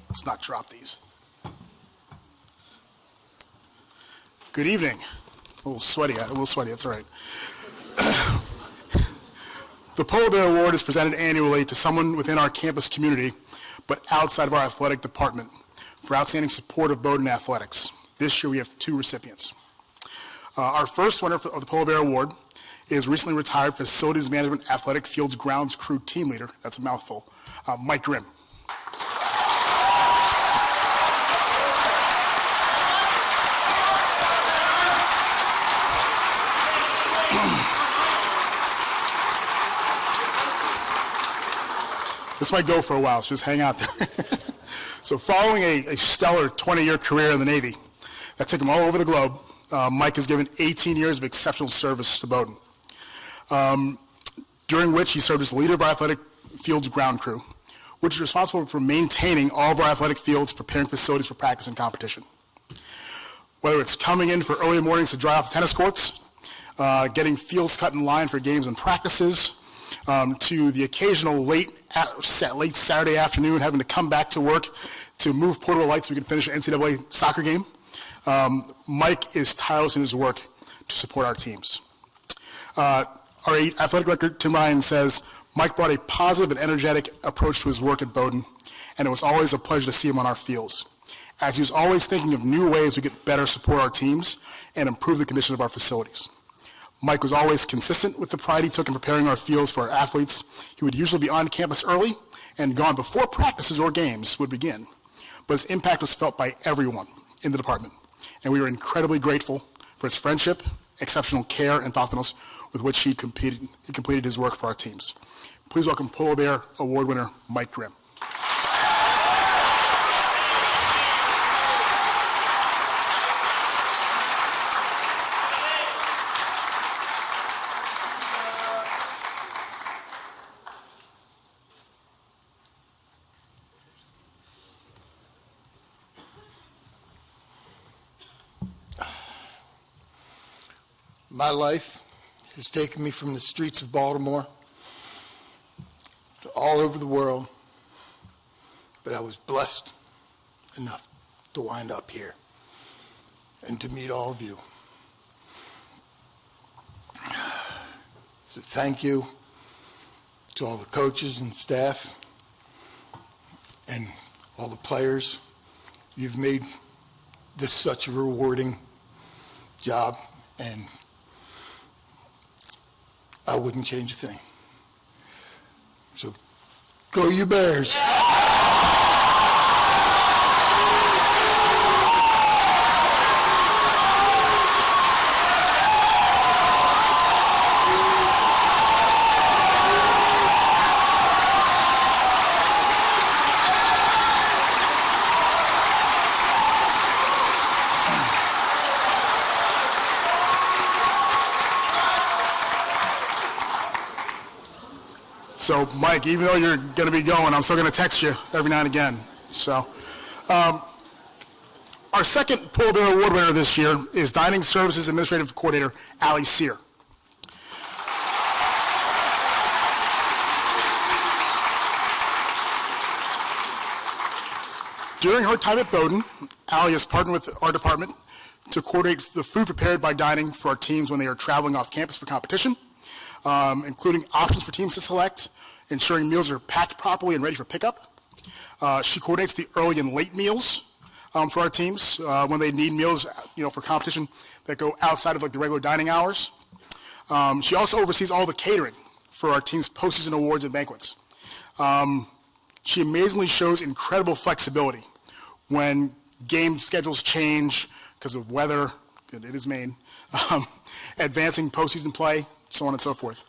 [SPEAKER 18] Let's not drop these. Good evening. A little sweaty, that's all right. The Polar Bear Award is presented annually to someone within our campus community, but outside of our athletic department, for outstanding support of Bowdoin athletics. This year we have 2 recipients. Our first winner of the Polar Bear Award is recently retired Facilities Management Athletic Fields Grounds Crew Team Leader, that's a mouthful, Mike Grimm. This might go for a while, so just hang out there. So following a stellar 20-year career in the Navy that took him all over the globe, Mike has given 18 years of exceptional service to Bowdoin, during which he served as the leader of our athletic fields ground crew, which is responsible for maintaining all of our athletic fields, preparing facilities for practice and competition. Whether it's coming in for early mornings to dry off the tennis courts, getting fields cut in line for games and practices, to the occasional late Saturday afternoon having to come back to work to move portable lights so we can finish an NCAA soccer game. Mike is tireless in his work to support our teams. Our athletic director, Tim Ryan, says, Mike brought a positive and energetic approach to his work at Bowdoin, and it was always a pleasure to see him on our fields, as he was always thinking of new ways we could better support our teams and improve the condition of our facilities. Mike was always consistent with the pride he took in preparing our fields for our athletes. He would usually be on campus early and gone before practices or games would begin, but his impact was felt by everyone in the department, and we were incredibly grateful for his friendship, exceptional care, and thoughtfulness with which he completed his work for our teams. Please welcome Polar Bear Award winner Mike Grimm.
[SPEAKER 19] My life has taken me from the streets of Baltimore to all over the world, but I was blessed enough to wind up here and to meet all of you. So thank you to all the coaches and staff and all the players. You've made this such a rewarding job, and I wouldn't change a thing. So go you Bears.
[SPEAKER 18] So, Mike, even though you're going to be going, I'm still going to text you every now and again. So, our second Polar Bear Award winner this year is Dining Services Administrative Coordinator, Allie Sear. During her time at Bowdoin, Allie has partnered with our department to coordinate the food prepared by dining for our teams when they are traveling off campus for competition, including options for teams to select, ensuring meals are packed properly and ready for pickup, She coordinates the early and late meals for our teams when they need meals, for competition that go outside of like the regular dining hours. She also oversees all the catering for our team's postseason awards and banquets. She amazingly shows incredible flexibility when game schedules change because of weather, it is Maine, advancing postseason play, so on and so forth.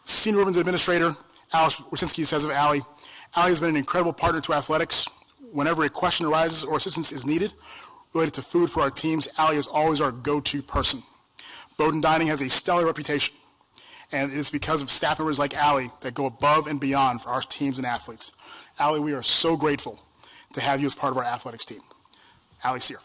[SPEAKER 18] Senior Women's Administrator, Alice Warsinski says of Allie has been an incredible partner to athletics. Whenever a question arises or assistance is needed related to food for our teams, Allie is always our go-to person. Bowdoin Dining has a stellar reputation, and it is because of staff members like Allie that go above and beyond for our teams and athletes. Allie, we are so grateful to have you as part of our athletics team. Allie Sear.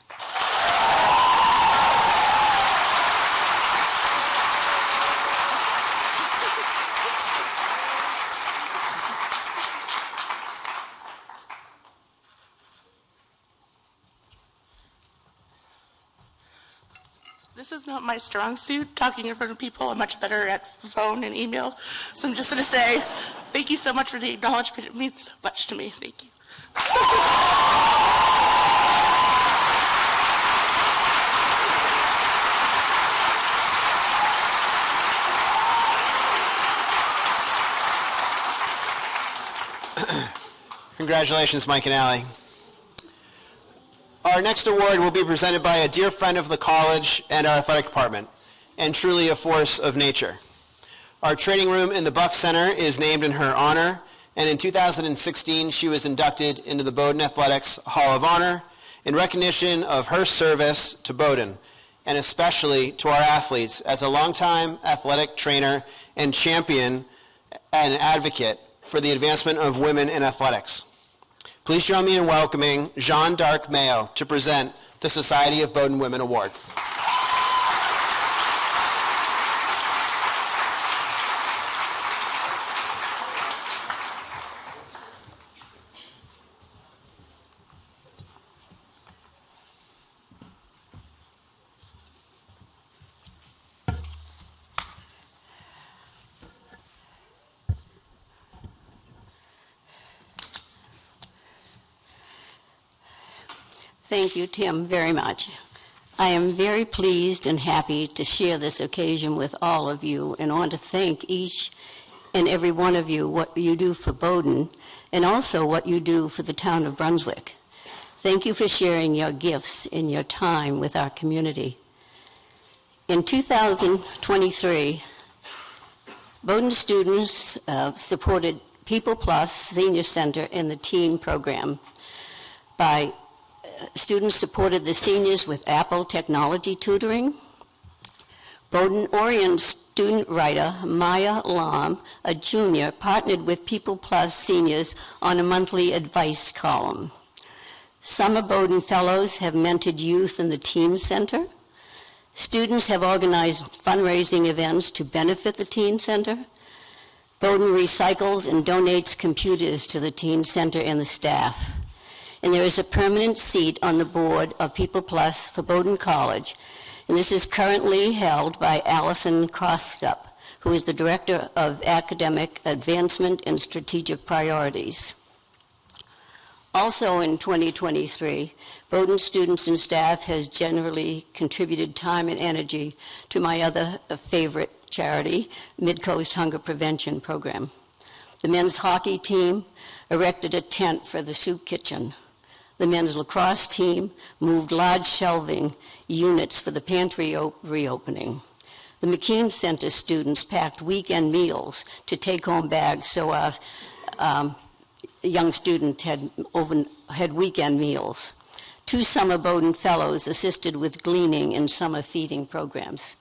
[SPEAKER 20] This is not my strong suit, talking in front of people. I'm much better at phone and email. So I'm just going to say thank you so much for the acknowledgement. It means so much to me. Thank you.
[SPEAKER 6] Congratulations, Mike and Allie. Our next award will be presented by a dear friend of the college and our athletic department, and truly a force of nature. Our training room in the Buck Center is named in her honor, and in 2016 she was inducted into the Bowdoin Athletics Hall of Honor in recognition of her service to Bowdoin, and especially to our athletes as a longtime athletic trainer and champion and advocate for the advancement of women in athletics. Please join me in welcoming Jeanne d'Arc Mayo to present the Society of Bowdoin Women Award.
[SPEAKER 21] Thank you, Tim, very much. I am very pleased and happy to share this occasion with all of you and want to thank each and every one of you what you do for Bowdoin and also what you do for the town of Brunswick. Thank you for sharing your gifts and your time with our community. In 2023, Bowdoin students supported People Plus Senior Center in the teen program by students supported the seniors with Apple technology tutoring. Bowdoin Orion student writer Maya Lam, a junior, partnered with People Plus seniors on a monthly advice column. Summer Bowdoin Fellows have mentored youth in the Teen Center. Students have organized fundraising events to benefit the Teen Center. Bowdoin recycles and donates computers to the Teen Center and the staff. And there is a permanent seat on the board of People Plus for Bowdoin College, and this is currently held by Allison Croskup, who is the Director of Academic Advancement and Strategic Priorities. Also in 2023, Bowdoin students and staff has generally contributed time and energy to my other favorite charity, Mid-Coast Hunger Prevention Program. The men's hockey team erected a tent for the soup kitchen. The men's lacrosse team moved large shelving units for the pantry reopening. The McKean Center students packed weekend meals to take-home bags so our young students had weekend meals. 2 summer Bowdoin Fellows assisted with gleaning and summer feeding programs.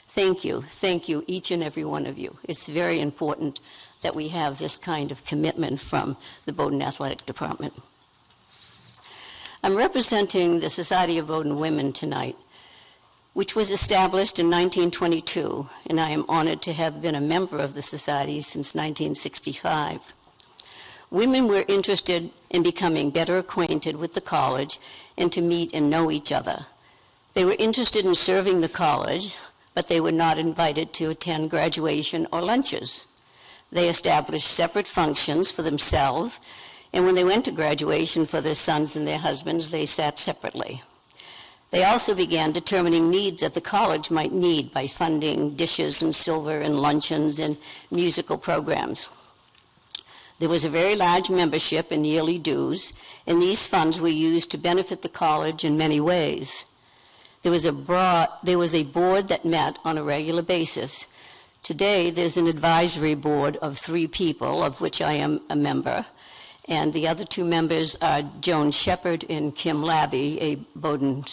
[SPEAKER 21] Thank you, each and every one of you. It's very important that we have this kind of commitment from the Bowdoin Athletic Department. I'm representing the Society of Bowdoin Women tonight, which was established in 1922, and I am honored to have been a member of the society since 1965. Women were interested in becoming better acquainted with the college and to meet and know each other. They were interested in serving the college, but they were not invited to attend graduation or lunches. They established separate functions for themselves And when they went to graduation for their sons and their husbands, they sat separately. They also began determining needs that the college might need by funding dishes and silver and luncheons and musical programs. There was a very large membership and yearly dues, and these funds were used to benefit the college in many ways. There was a board that met on a regular basis. Today, there's an advisory board of 3 people, of which I am a member, and the other 2 members are Joan Shepard and Kim Labby, a Bowdoin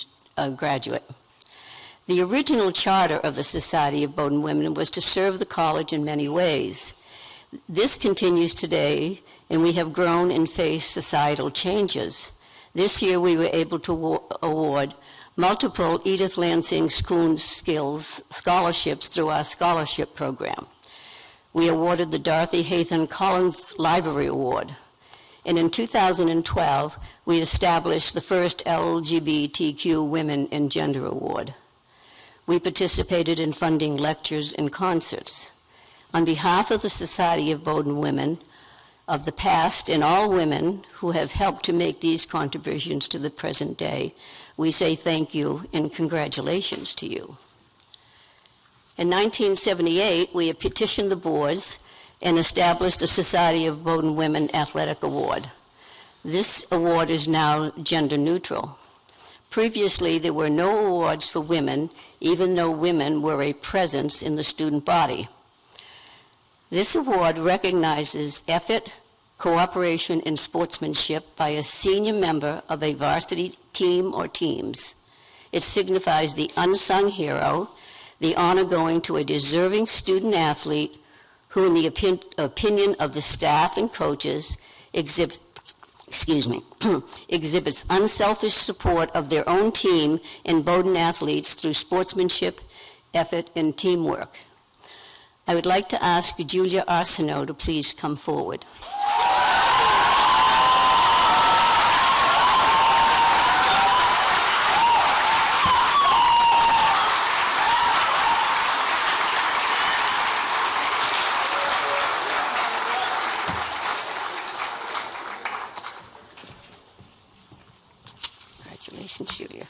[SPEAKER 21] graduate. The original charter of the Society of Bowdoin Women was to serve the college in many ways. This continues today, and we have grown and faced societal changes. This year, we were able to award multiple Edith Lansing School Skills scholarships through our scholarship program. We awarded the Dorothy Hathan Collins Library Award. And in 2012, we established the first LGBTQ Women and Gender Award. We participated in funding lectures and concerts. On behalf of the Society of Bowdoin Women of the past and all women who have helped to make these contributions to the present day, we say thank you and congratulations to you. In 1978, we petitioned the boards and established the Society of Bowdoin Women Athletic Award. This award is now gender neutral. Previously, there were no awards for women, even though women were a presence in the student body. This award recognizes effort, cooperation, and sportsmanship by a senior member of a varsity team or teams. It signifies the unsung hero, the honor going to a deserving student athlete who, in the opinion of the staff and coaches, exhibits unselfish support of their own team and Bowdoin athletes through sportsmanship, effort, and teamwork. I would like to ask Julia Arsenault to please come forward. Congratulations, Julia.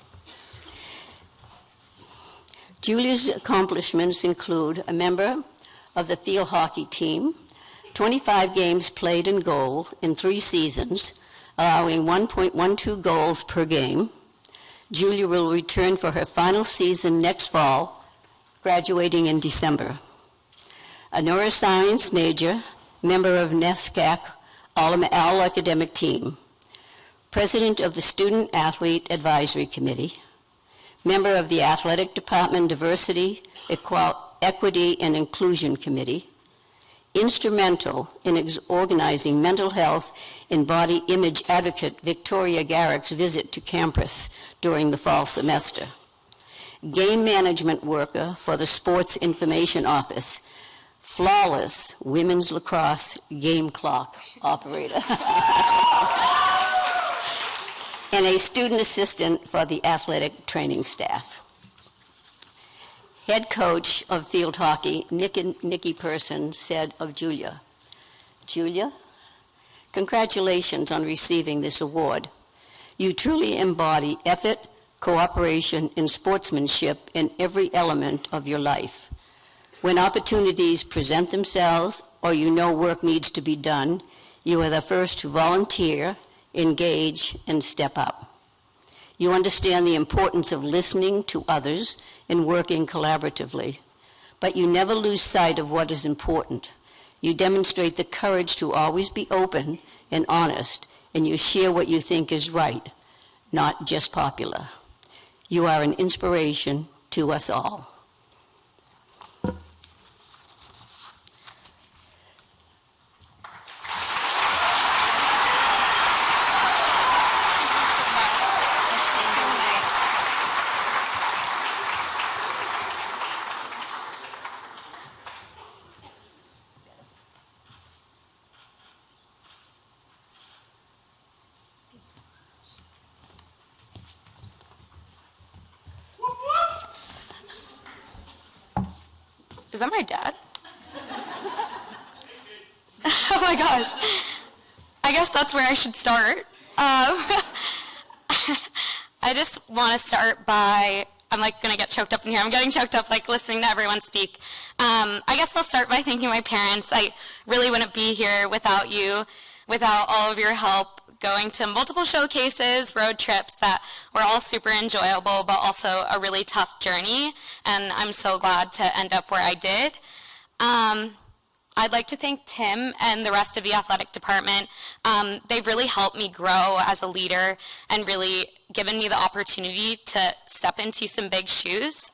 [SPEAKER 21] Julia's accomplishments include a member of the field hockey team, 25 games played in goal in 3 seasons, allowing 1.12 goals per game. Julia will return for her final season next fall, graduating in December. A neuroscience major, member of NESCAC All-Academic Team, president of the Student Athlete Advisory Committee, member of the Athletic Department Diversity, Equity and Inclusion Committee, instrumental in organizing mental health and body image advocate Victoria Garrick's visit to campus during the fall semester, game management worker for the Sports Information Office, flawless women's lacrosse game clock operator, and a student assistant for the athletic training staff. Head coach of field hockey, Nikki Person, said of Julia, "Julia, congratulations on receiving this award. You truly embody effort, cooperation, and sportsmanship in every element of your life. When opportunities present themselves or you know work needs to be done, you are the first to volunteer, engage, and step up. You understand the importance of listening to others and working collaboratively, but you never lose sight of what is important. You demonstrate the courage to always be open and honest, and you share what you think is right, not just popular. You are an inspiration to us all."
[SPEAKER 3] Is that my dad? Oh my gosh. I guess that's where I should start. I just want to start by, I'm like going to get choked up in here. I'm getting choked up like listening to everyone speak. I guess I'll start by thanking my parents. I really wouldn't be here without you, without all of your help going to multiple showcases, road trips that were all super enjoyable, but also a really tough journey. And I'm so glad to end up where I did. I'd like to thank Tim and the rest of the athletic department. They've really helped me grow as a leader and really given me the opportunity to step into some big shoes.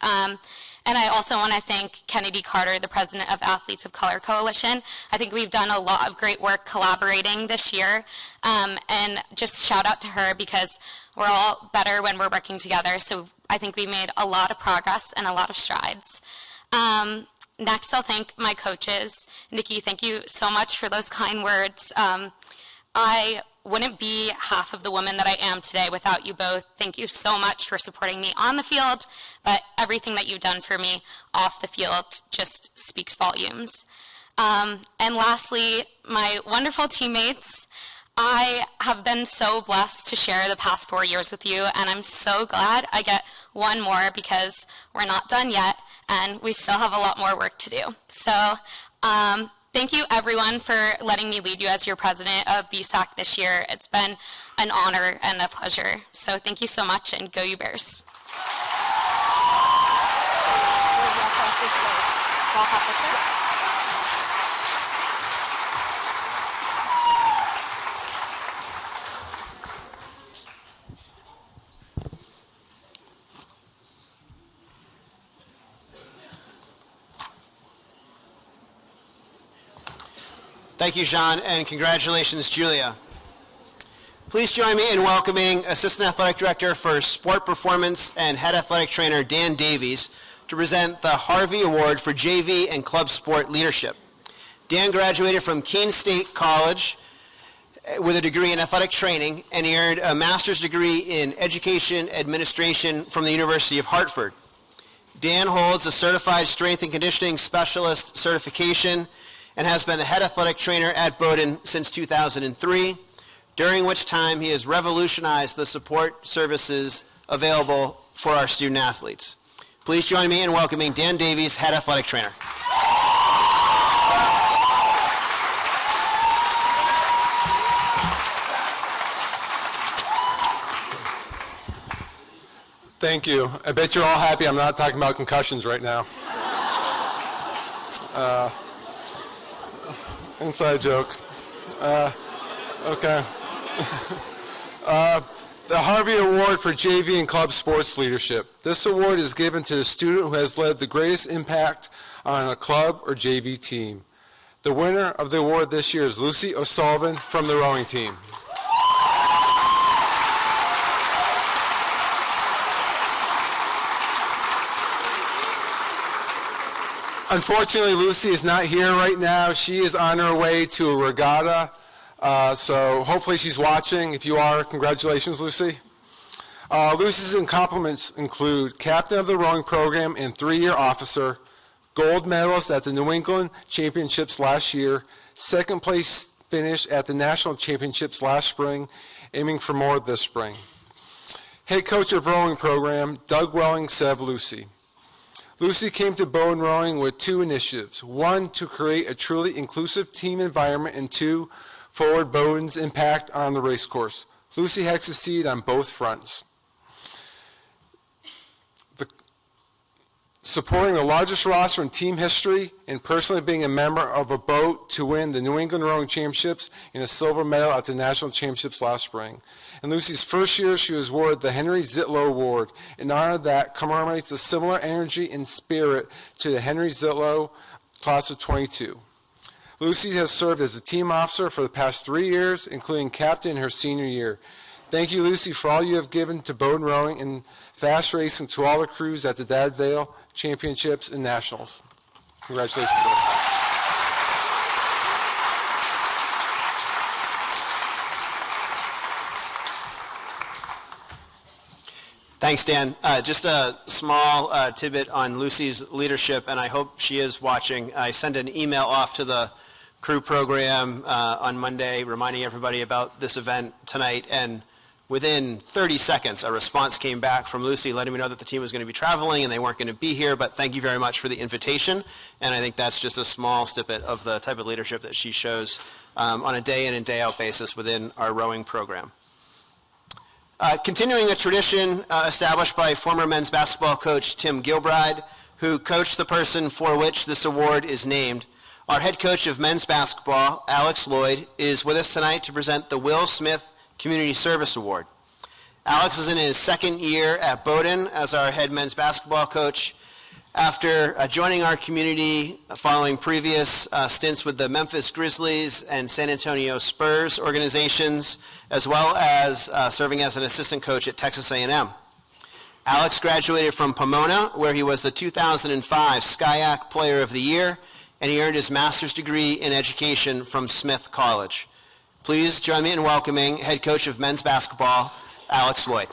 [SPEAKER 3] And I also want to thank Kennedy Carter, the president of Athletes of Color Coalition. I think we've done a lot of great work collaborating this year. And just shout out to her because we're all better when we're working together. So I think we made a lot of progress and a lot of strides. Next, I'll thank my coaches. Nikki, thank you so much for those kind words. I wouldn't be half of the woman that I am today without you both. Thank you so much for supporting me on the field, but everything that you've done for me off the field just speaks volumes. And lastly, my wonderful teammates. I have been so blessed to share the past 4 years with you, and I'm so glad I get one more because we're not done yet, and we still have a lot more work to do. So thank you, everyone, for letting me lead you as your president of BSAC this year. It's been an honor and a pleasure. So thank you so much, and go you Bears.
[SPEAKER 6] Thank you, Jean, and congratulations, Julia. Please join me in welcoming Assistant Athletic Director for Sport Performance and Head Athletic Trainer Dan Davies to present the Harvey Award for JV and Club Sport Leadership. Dan graduated from Keene State College with a degree in athletic training, and he earned a master's degree in education administration from the University of Hartford. Dan holds a Certified Strength and Conditioning Specialist certification and has been the head athletic trainer at Bowdoin since 2003, during which time he has revolutionized the support services available for our student athletes. Please join me in welcoming Dan Davies, head athletic trainer.
[SPEAKER 4] Thank you. I bet you're all happy I'm not talking about concussions right now. Inside joke. Okay. The Harvey Award for JV and Club Sports Leadership. This award is given to the student who has led the greatest impact on a club or JV team. The winner of the award this year is Lucy O'Sullivan from the rowing team. Unfortunately, Lucy is not here right now. She is on her way to a regatta, so hopefully she's watching. If you are, congratulations, Lucy. Lucy's compliments include captain of the rowing program and 3-year officer, gold medalist at the New England Championships last year, second place finish at the National Championships last spring, aiming for more this spring. Head coach of rowing program, Doug Welling, said of Lucy. Lucy came to Bowdoin Rowing with 2 initiatives. 1, to create a truly inclusive team environment, and 2, forward Bowdoin's impact on the race course. Lucy has succeeded on both fronts. Supporting the largest roster in team history and personally being a member of a boat to win the New England Rowing Championships and a silver medal at the National Championships last spring. In Lucy's first year, she was awarded the Henry Zitlow Award, an honor that commemorates a similar energy and spirit to the Henry Zitlow class of 22. Lucy has served as a team officer for the past 3 years, including captain in her senior year. Thank you, Lucy, for all you have given to Bowdoin Rowing and fast racing, to all the crews at the Dad Vale Championships and Nationals. Congratulations.
[SPEAKER 6] Thanks, Dan. Just a small tidbit on Lucy's leadership, and I hope she is watching. I sent an email off to the crew program on Monday, reminding everybody about this event tonight, and within 30 seconds, a response came back from Lucy letting me know that the team was going to be traveling and they weren't going to be here, but thank you very much for the invitation. And I think that's just a small snippet of the type of leadership that she shows on a day in and day out basis within our rowing program. Continuing a tradition established by former men's basketball coach Tim Gilbride, who coached the person for which this award is named, our head coach of men's basketball, Alex Lloyd, is with us tonight to present the Will Smith Community Service Award. Alex is in his second year at Bowdoin as our head men's basketball coach. After joining our community following previous stints with the Memphis Grizzlies and San Antonio Spurs organizations, as well as serving as an assistant coach at Texas A&M. Alex graduated from Pomona, where he was the 2005 SCIAC Player of the Year, and he earned his master's degree in education from Smith College. Please join me in welcoming head coach of men's basketball, Alex Lloyd.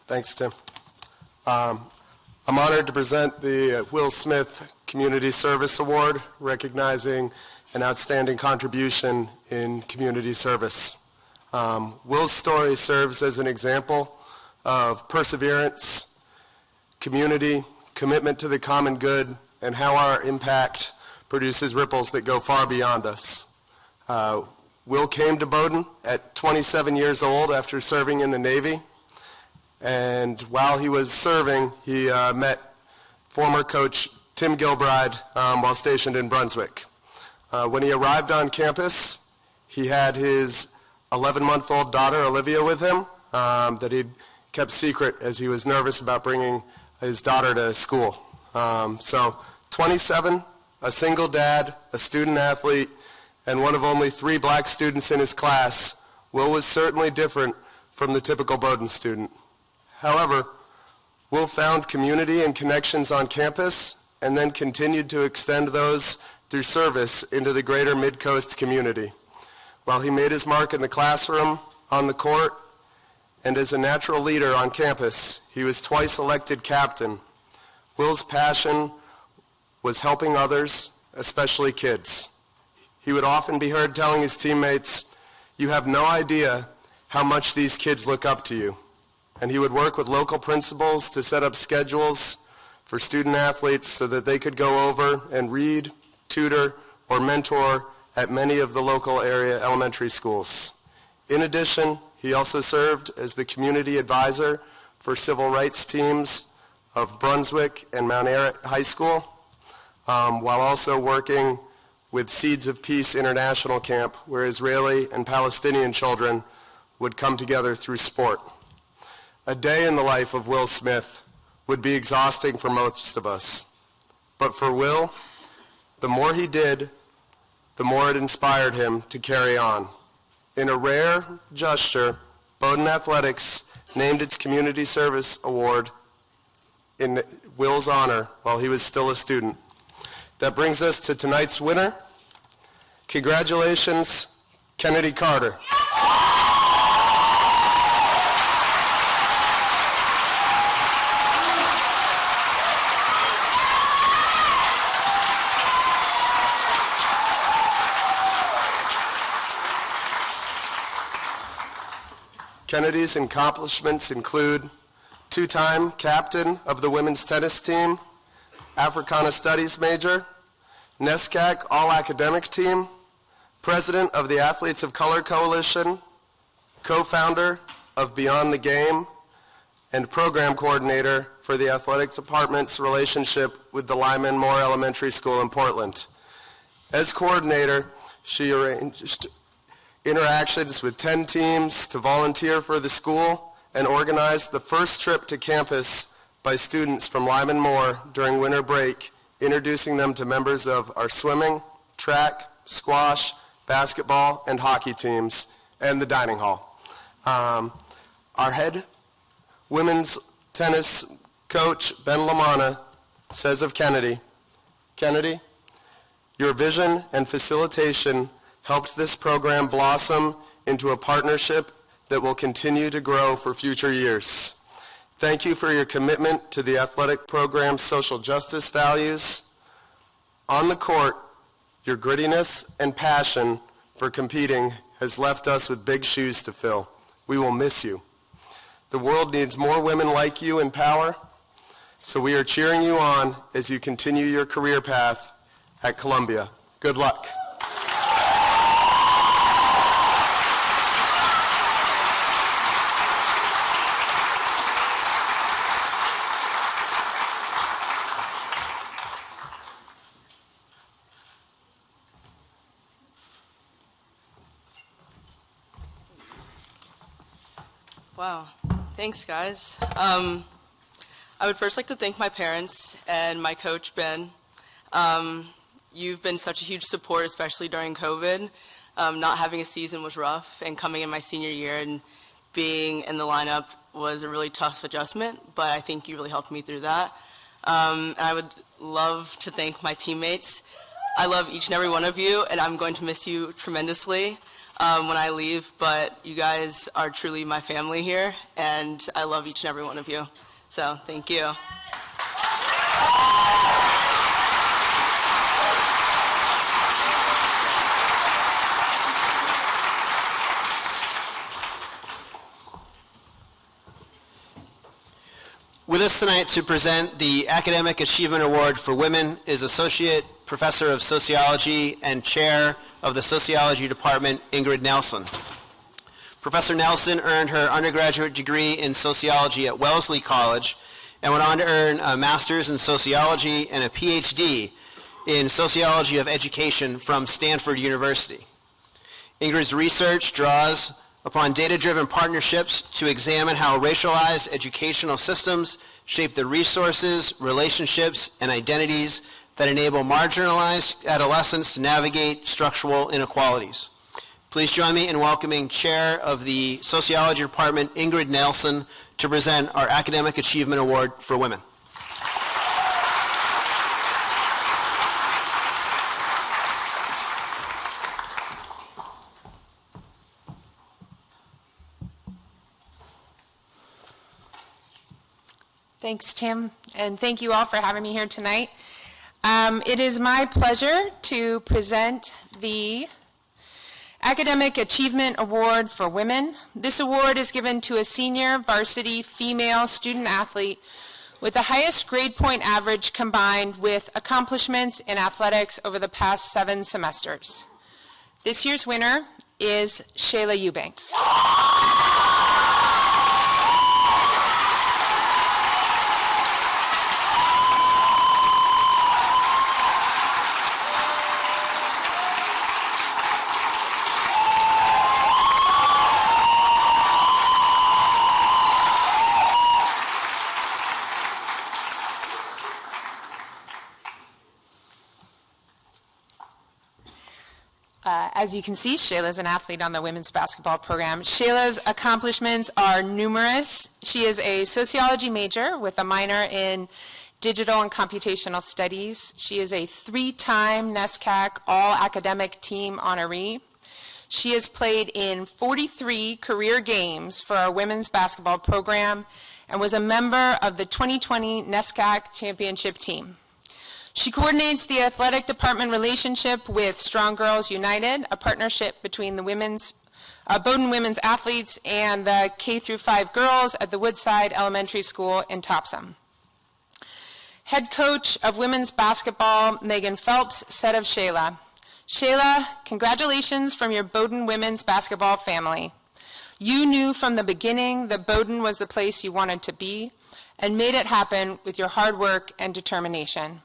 [SPEAKER 1] Thanks, Tim. I'm honored to present the Will Smith Community Service Award, recognizing an outstanding contribution in community service. Will's story serves as an example of perseverance, community, commitment to the common good, and how our impact produces ripples that go far beyond us. Will came to Bowdoin at 27 years old after serving in the Navy, and while he was serving, he met former coach Tim Gilbride while stationed in Brunswick. When he arrived on campus, he had his 11-month-old daughter, Olivia, with him that he'd kept secret as he was nervous about bringing his daughter to school. So 27, a single dad, a student athlete, and one of only 3 black students in his class, Will was certainly different from the typical Bowdoin student. However, Will found community and connections on campus and then continued to extend those through service into the greater Mid-Coast community. While he made his mark in the classroom, on the court, and as a natural leader on campus, he was twice elected captain. Will's passion was helping others, especially kids. He would often be heard telling his teammates, "You have no idea how much these kids look up to you." And he would work with local principals to set up schedules for student athletes so that they could go over and read, tutor, or mentor at many of the local area elementary schools. In addition, he also served as the community advisor for civil rights teams of Brunswick and Mount Arrett High School, while also working with Seeds of Peace International Camp, where Israeli and Palestinian children would come together through sport. A day in the life of Will Smith would be exhausting for most of us. But for Will, the more he did, the more it inspired him to carry on. In a rare gesture, Bowdoin Athletics named its Community Service Award in Will's honor while he was still a student. That brings us to tonight's winner. Congratulations, Kennedy Carter. Kennedy's accomplishments include 2-time captain of the women's tennis team, Africana Studies major, NESCAC All-Academic Team, president of the Athletes of Color Coalition, co-founder of Beyond the Game, and program coordinator for the athletic department's relationship with the Lyman Moore Elementary School in Portland. As coordinator, she arranged interactions with 10 teams to volunteer for the school and organized the first trip to campus by students from Lyman Moore during winter break, introducing them to members of our swimming, track, squash, basketball, and hockey teams, and the dining hall. Our head women's tennis coach, Ben Lamanna, says of Kennedy, "Kennedy, your vision and facilitation helped this program blossom into a partnership that will continue to grow for future years. Thank you for your commitment to the athletic program's social justice values. On the court, your grittiness and passion for competing has left us with big shoes to fill. We will miss you. The world needs more women like you in power, so we are cheering you on as you continue your career path at Columbia. Good luck.
[SPEAKER 2] Wow, thanks guys. I would first like to thank my parents and my coach, Ben. You've been such a huge support, especially during COVID. Not having a season was rough, and coming in my senior year and being in the lineup was a really tough adjustment, but I think you really helped me through that. And I would love to thank my teammates. I love each and every one of you, and I'm going to miss you tremendously when I leave, but you guys are truly my family here, and I love each and every one of you. So, thank you.
[SPEAKER 6] With us tonight to present the Academic Achievement Award for Women is Associate Professor of Sociology and Chair of the Sociology Department, Ingrid Nelson. Professor Nelson earned her undergraduate degree in sociology at Wellesley College and went on to earn a master's in sociology and a PhD in sociology of education from Stanford University. Ingrid's research draws upon data-driven partnerships to examine how racialized educational systems shape the resources, relationships, and identities that enable marginalized adolescents to navigate structural inequalities. Please join me in welcoming Chair of the Sociology Department, Ingrid Nelson, to present our Academic Achievement Award for Women.
[SPEAKER 22] Thanks, Tim, and thank you all for having me here tonight. It is my pleasure to present the Academic Achievement Award for Women. This award is given to a senior varsity female student athlete with the highest grade point average combined with accomplishments in athletics over the past 7 semesters. This year's winner is Shayla Eubanks. As you can see, Shayla's an athlete on the women's basketball program. Shayla's accomplishments are numerous. She is a sociology major with a minor in digital and computational studies. She is a 3-time NESCAC all-academic team honoree. She has played in 43 career games for our women's basketball program and was a member of the 2020 NESCAC championship team. She coordinates the athletic department relationship with Strong Girls United, a partnership between the Bowdoin women's athletes and the K-5 girls at the Woodside Elementary School in Topsom. Head coach of women's basketball, Megan Phelps, said of Shayla, "Shayla, congratulations from your Bowdoin women's basketball family. You knew from the beginning that Bowdoin was the place you wanted to be and made it happen with your hard work and determination.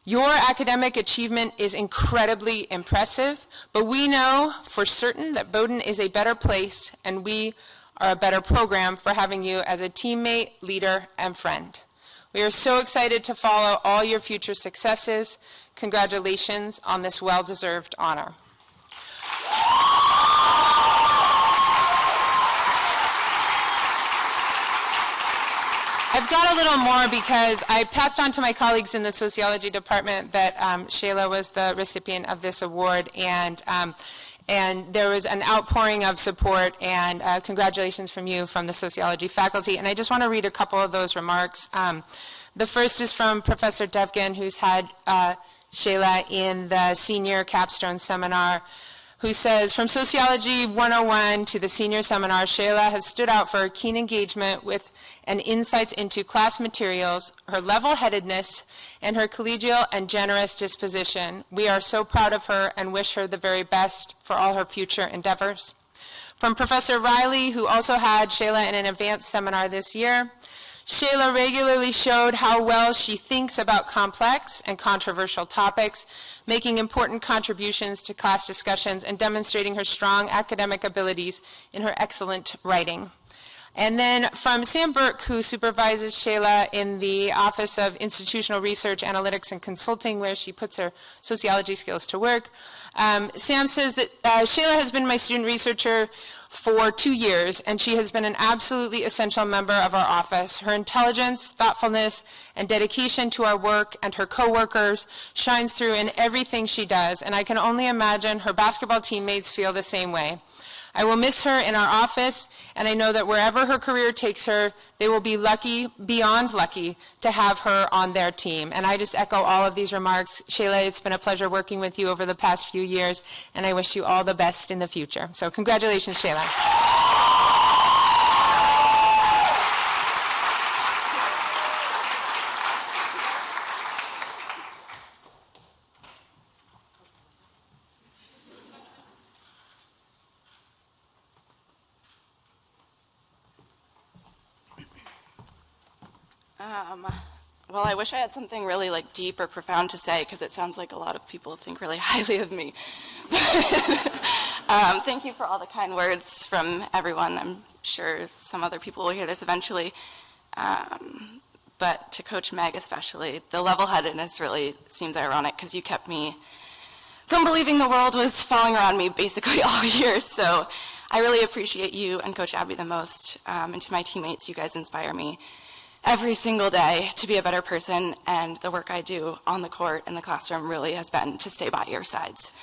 [SPEAKER 22] Your academic achievement is incredibly impressive, but we know for certain that Bowdoin is a better place and we are a better program for having you as a teammate, leader, and friend. We are so excited to follow all your future successes. Congratulations on this well-deserved honor." I've got a little more because I passed on to my colleagues in the sociology department that Shayla was the recipient of this award, and there was an outpouring of support and congratulations from you, from the sociology faculty. And I just want to read a couple of those remarks. The first is from Professor Devgan, who's had Shayla in the senior capstone seminar, who says, from Sociology 101 to the senior seminar, Shayla has stood out for her keen engagement with and insights into class materials, her level-headedness, and her collegial and generous disposition. We are so proud of her and wish her the very best for all her future endeavors. From Professor Riley, who also had Shayla in an advanced seminar this year, Shayla regularly showed how well she thinks about complex and controversial topics, making important contributions to class discussions and demonstrating her strong academic abilities in her excellent writing. And then from Sam Burke, who supervises Shayla in the Office of Institutional Research, Analytics, and Consulting, where she puts her sociology skills to work, Sam says that Shayla has been my student researcher for 2 years, and she has been an absolutely essential member of our office. Her intelligence, thoughtfulness, and dedication to our work and her coworkers shines through in everything she does, and I can only imagine her basketball teammates feel the same way. I will miss her in our office, and I know that wherever her career takes her, they will be lucky, beyond lucky, to have her on their team. And I just echo all of these remarks. Shayla, it's been a pleasure working with you over the past few years, and I wish you all the best in the future. So congratulations, Shayla.
[SPEAKER 2] Well, I wish I had something really deep or profound to say, because it sounds like a lot of people think really highly of me. Thank you for all the kind words from everyone. I'm sure some other people will hear this eventually. But to Coach Meg especially, the level-headedness really seems ironic, because you kept me from believing the world was falling around me basically all year. So I really appreciate you and Coach Abby the most. And to my teammates, you guys inspire me every single day to be a better person, and the work I do on the court and the classroom really has been to stay by your sides.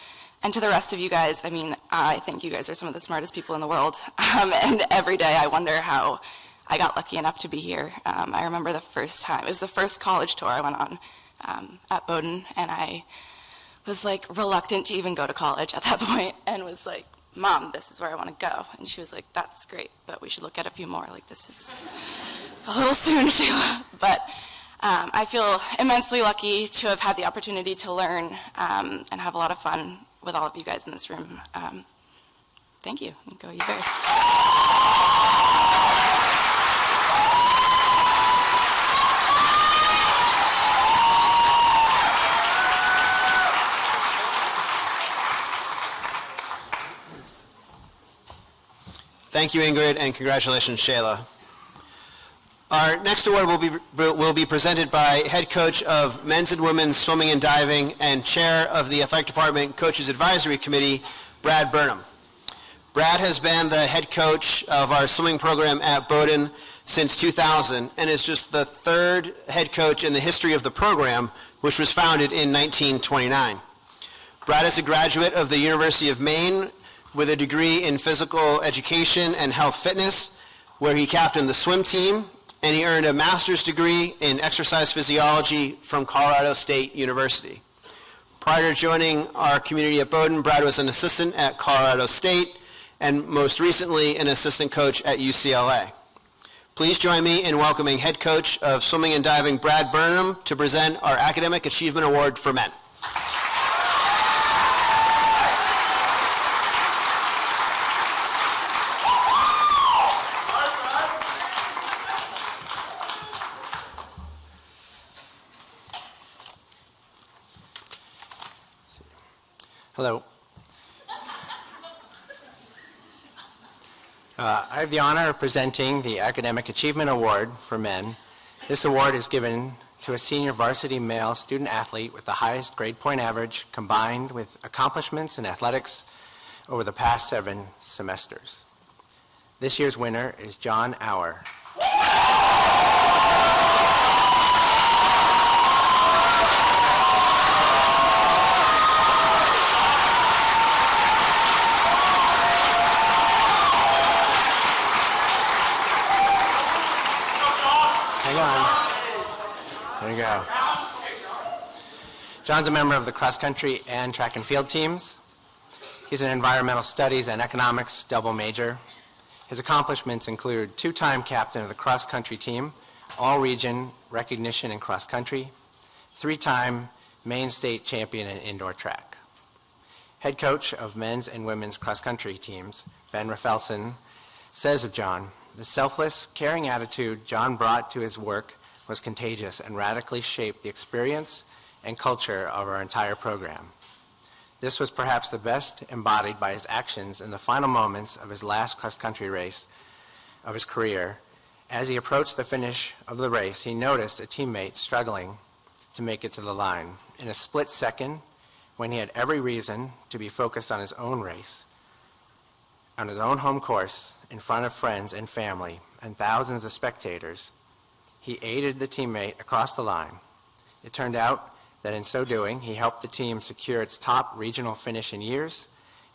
[SPEAKER 2] And to the rest of you guys, I mean, I think you guys are some of the smartest people in the world, and every day I wonder how I got lucky enough to be here. I remember the first time, it was the first college tour I went on at Bowdoin, and I was reluctant to even go to college at that point, and was like, Mom, this is where I want to go. And she was like, that's great, but we should look at a few more. This is a little soon, Sheila. But I feel immensely lucky to have had the opportunity to learn and have a lot of fun with all of you guys in this room. Thank you. Go you Bears.
[SPEAKER 6] Thank you, Ingrid, and congratulations, Shayla. Our next award will be presented by head coach of men's and women's swimming and diving and chair of the athletic department coaches advisory committee, Brad Burnham. Brad has been the head coach of our swimming program at Bowdoin since 2000 and is just the third head coach in the history of the program, which was founded in 1929. Brad is a graduate of the University of Maine with a degree in physical education and health fitness, where he captained the swim team, and he earned a master's degree in exercise physiology from Colorado State University. Prior to joining our community at Bowdoin, Brad was an assistant at Colorado State, and most recently an assistant coach at UCLA. Please join me in welcoming head coach of swimming and diving, Brad Burnham, to present our Academic Achievement Award for Men.
[SPEAKER 5] Hello. I have the honor of presenting the Academic Achievement Award for Men. This award is given to a senior varsity male student athlete with the highest grade point average combined with accomplishments in athletics over the past 7 semesters. This year's winner is John Auer. There you go. John's a member of the cross-country and track and field teams. He's an environmental studies and economics double major. His accomplishments include two-time captain of the cross-country team, all-region recognition in cross-country, three-time Maine state champion in indoor track. Head coach of men's and women's cross-country teams, Ben Rafelson, says of John, the selfless, caring attitude John brought to his work was contagious and radically shaped the experience and culture of our entire program. This was perhaps the best embodied by his actions in the final moments of his last cross-country race of his career. As he approached the finish of the race, he noticed a teammate struggling to make it to the line. In a split second, when he had every reason to be focused on his own race, on his own home course, in front of friends and family and thousands of spectators, he aided the teammate across the line. It turned out that in so doing, he helped the team secure its top regional finish in years,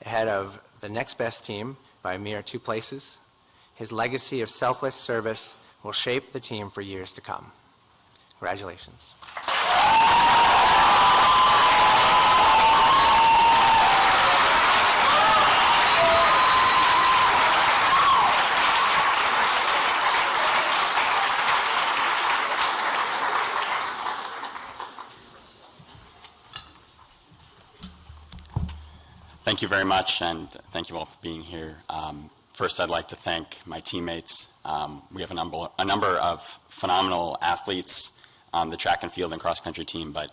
[SPEAKER 5] ahead of the next best team by a mere 2 places. His legacy of selfless service will shape the team for years to come. Congratulations.
[SPEAKER 7] Thank you very much, and thank you all for being here. First, I'd like to thank my teammates. We have a number of phenomenal athletes on the track and field and cross-country team, but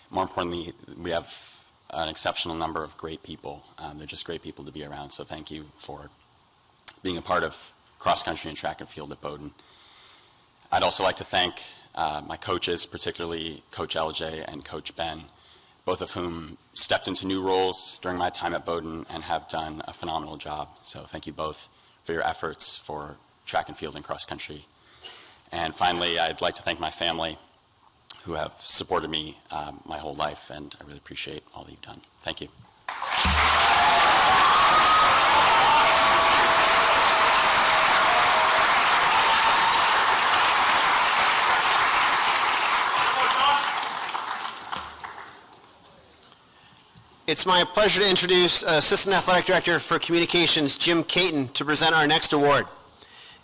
[SPEAKER 7] more importantly, we have an exceptional number of great people. They're just great people to be around, so thank you for being a part of cross-country and track and field at Bowdoin. I'd also like to thank my coaches, particularly Coach LJ and Coach Ben, both of whom stepped into new roles during my time at Bowdoin and have done a phenomenal job. So thank you both for your efforts for track and field and cross country. And finally, I'd like to thank my family who have supported me my whole life, and I really appreciate all that you've done. Thank you.
[SPEAKER 6] It's my pleasure to introduce Assistant Athletic Director for Communications, Jim Caton, to present our next award.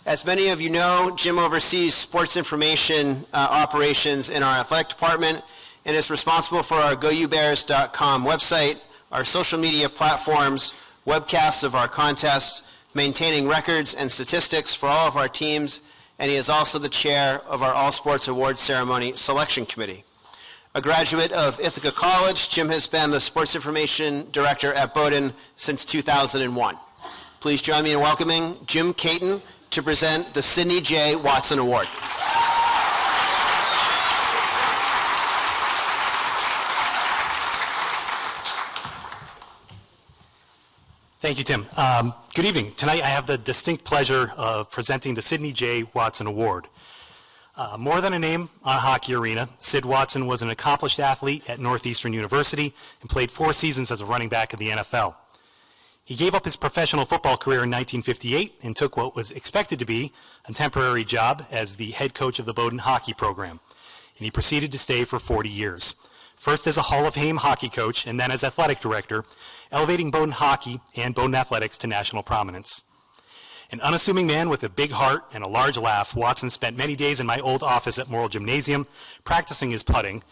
[SPEAKER 6] As many of you know, Jim oversees sports information operations in our athletic department and is responsible for our GoUBears.com website, our social media platforms, webcasts of our contests, maintaining records and statistics for all of our teams, and he is also the chair of our All Sports Awards Ceremony Selection Committee. A graduate of Ithaca College, Jim has been the Sports Information Director at Bowdoin since 2001. Please join me in welcoming Jim Caton to present the Sidney J. Watson Award.
[SPEAKER 8] Thank you, Tim. Good evening. Tonight I have the distinct pleasure of presenting the Sidney J. Watson Award. More than a name on a hockey arena, Sid Watson was an accomplished athlete at Northeastern University and played 4 seasons as a running back in the NFL. He gave up his professional football career in 1958 and took what was expected to be a temporary job as the head coach of the Bowdoin hockey program. And he proceeded to stay for 40 years. First as a Hall of Fame hockey coach and then as athletic director, elevating Bowdoin hockey and Bowdoin athletics to national prominence. An unassuming man with a big heart and a large laugh, Watson spent many days in my old office at Morrill Gymnasium practicing his putting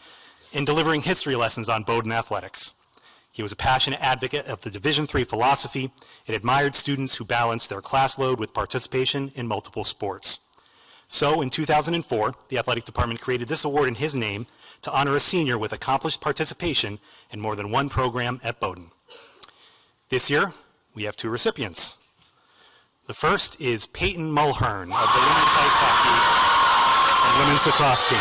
[SPEAKER 8] and delivering history lessons on Bowdoin athletics. He was a passionate advocate of the Division III philosophy and admired students who balanced their class load with participation in multiple sports. So in 2004, the athletic department created this award in his name to honor a senior with accomplished participation in more than one program at Bowdoin. This year, we have 2 recipients. The first is Peyton Mulhern of the women's ice hockey and women's lacrosse team.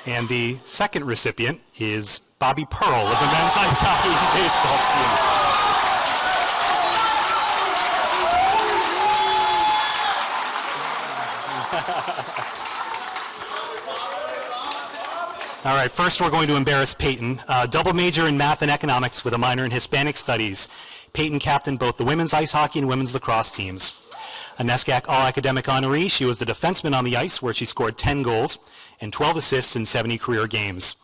[SPEAKER 8] And the second recipient is Bobby Pearl of the men's ice hockey and baseball team. All right, first we're going to embarrass Peyton. Double major in math and economics with a minor in Hispanic studies. Peyton captained both the women's ice hockey and women's lacrosse teams. A NESCAC all-academic honoree, she was the defenseman on the ice where she scored 10 goals and 12 assists in 70 career games.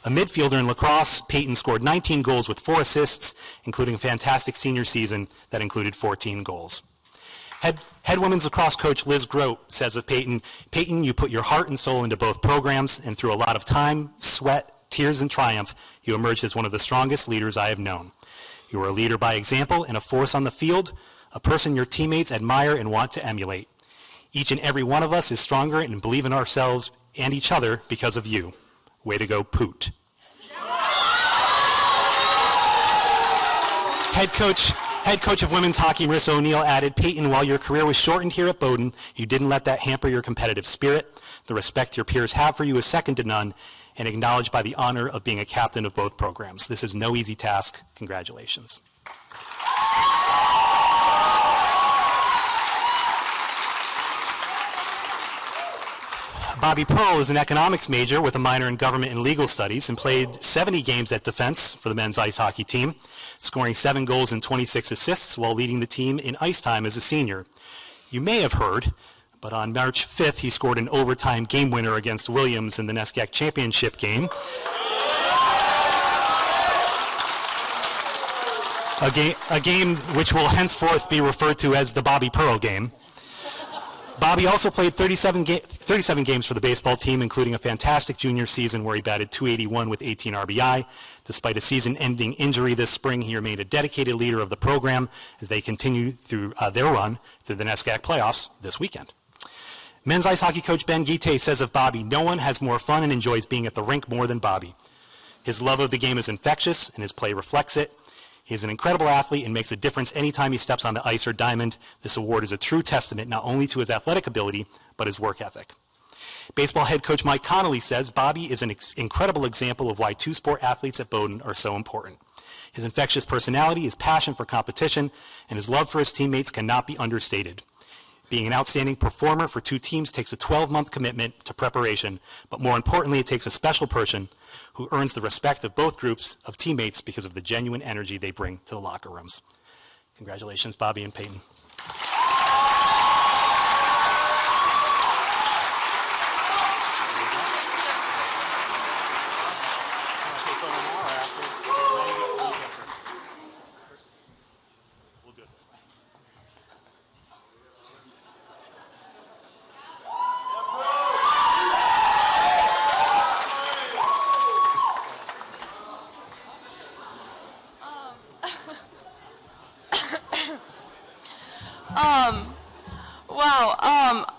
[SPEAKER 8] A midfielder in lacrosse, Peyton scored 19 goals with 4 assists, including a fantastic senior season that included 14 goals. Head women's lacrosse coach Liz Grote says of Peyton, "Peyton, you put your heart and soul into both programs, and through a lot of time, sweat, tears, and triumph, you emerged as one of the strongest leaders I have known. You are a leader by example and a force on the field, a person your teammates admire and want to emulate. Each and every one of us is stronger and believe in ourselves and each other because of you. Way to go, Poot." Head coach of women's hockey, Marissa O'Neill, added, "Peyton, while your career was shortened here at Bowdoin, you didn't let that hamper your competitive spirit. The respect your peers have for you is second to none, and acknowledged by the honor of being a captain of both programs. This is no easy task. Congratulations." Bobby Pearl is an economics major with a minor in government and legal studies and played 70 games at defense for the men's ice hockey team, scoring 7 goals and 26 assists while leading the team in ice time as a senior. You may have heard, but on March 5th, he scored an overtime game winner against Williams in the NESCAC championship game. A game which will henceforth be referred to as the Bobby Pearl game. Bobby also played 37 games for the baseball team, including a fantastic junior season where he batted .281 with 18 RBI. Despite a season-ending injury this spring, he remained a dedicated leader of the program as they continue through their run through the NESCAC playoffs this weekend. Men's ice hockey coach Ben Guite says of Bobby, "No one has more fun and enjoys being at the rink more than Bobby. His love of the game is infectious, and his play reflects it. He is an incredible athlete and makes a difference anytime he steps on the ice or diamond. This award is a true testament not only to his athletic ability, but his work ethic." Baseball head coach Mike Connolly says, "Bobby is an incredible example of why two-sport athletes at Bowdoin are so important. His infectious personality, his passion for competition, and his love for his teammates cannot be understated. Being an outstanding performer for 2 teams takes a 12-month commitment to preparation, but more importantly, it takes a special person who earns the respect of both groups of teammates because of the genuine energy they bring to the locker rooms." Congratulations, Bobby and Peyton.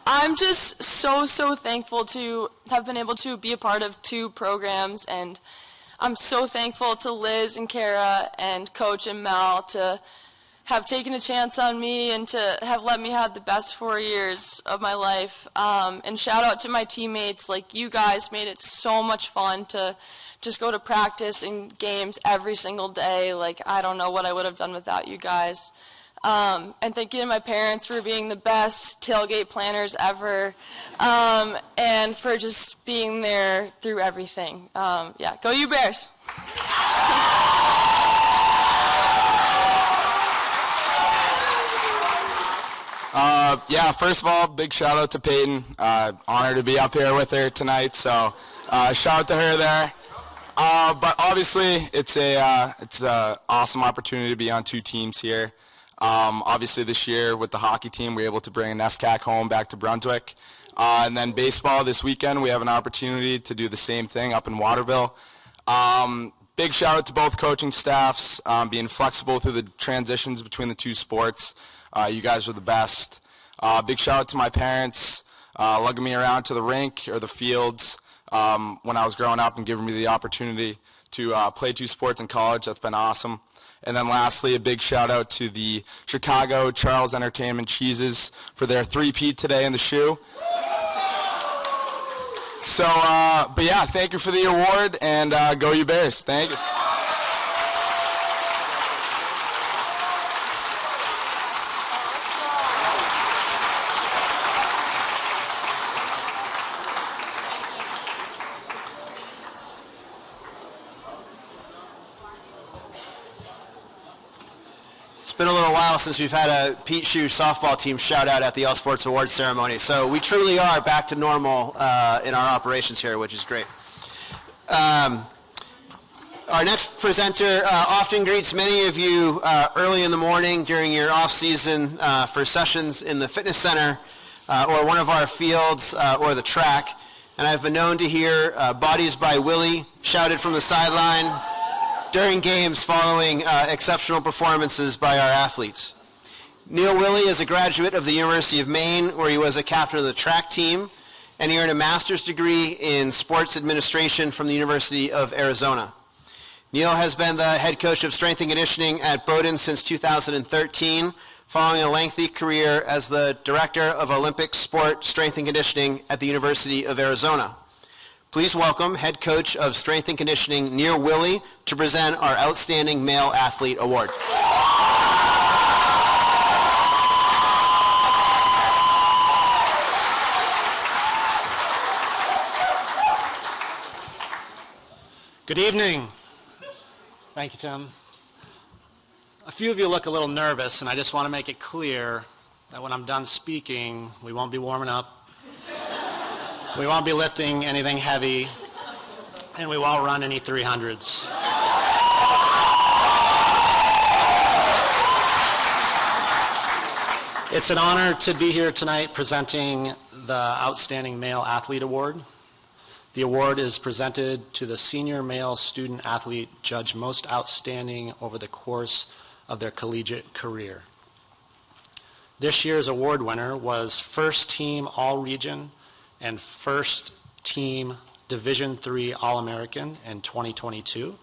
[SPEAKER 9] I'm just so thankful to have been able to be a part of 2 programs, and I'm so thankful to Liz and Kara and Coach and Mel to have taken a chance on me and to have let me have the best 4 years of my life. And shout out to my teammates. Like, you guys made it so much fun to just go to practice and games every single day. Like, I don't know what I would have done without you guys. And thank you to my parents for being the best tailgate planners ever, and for just being there through everything. Yeah, go you Bears!
[SPEAKER 10] Yeah, first of all, big shout out to Peyton. Honored to be up here with her tonight, so shout out to her there. But obviously, it's a awesome opportunity to be on 2 teams here. Obviously this year with the hockey team, we were able to bring a NESCAC home back to Brunswick. And then baseball this weekend, we have an opportunity to do the same thing up in Waterville. Big shout out to both coaching staffs, being flexible through the transitions between the 2 sports. You guys are the best. Big shout out to my parents, lugging me around to the rink or the fields when I was growing up and giving me the opportunity to play 2 sports in college. That's been awesome. And then lastly, a big shout out to the Chicago Charles Entertainment Cheeses for their 3-peat today in the shoe. So, but yeah, thank you for the award, and go you Bears. Thank you.
[SPEAKER 6] while since we've had a Pete Shue softball team shout out at the All Sports Awards ceremony. So we truly are back to normal in our operations here, which is great. Our next presenter often greets many of you early in the morning during your off-season for sessions in the fitness center or one of our fields or the track. And I've been known to hear Bodies by Willie shouted from the sideline during games following exceptional performances by our athletes. Neil Willie is a graduate of the University of Maine, where he was a captain of the track team, and he earned a master's degree in sports administration from the University of Arizona. Neil has been the head coach of strength and conditioning at Bowdoin since 2013, following a lengthy career as the director of Olympic sport strength and conditioning at the University of Arizona. Please welcome head coach of strength and conditioning, Neil Willie, to present our Outstanding Male Athlete Award.
[SPEAKER 11] Good evening. Thank you, Tim. A few of you look a little nervous, and I just want to make it clear that when I'm done speaking, we won't be warming up. We won't be lifting anything heavy, and we won't run any 300s. It's an honor to be here tonight presenting the Outstanding Male Athlete Award. The award is presented to the senior male student athlete judged most outstanding over the course of their collegiate career. This year's award winner was first team All-Region and first team Division III All-American in 2022.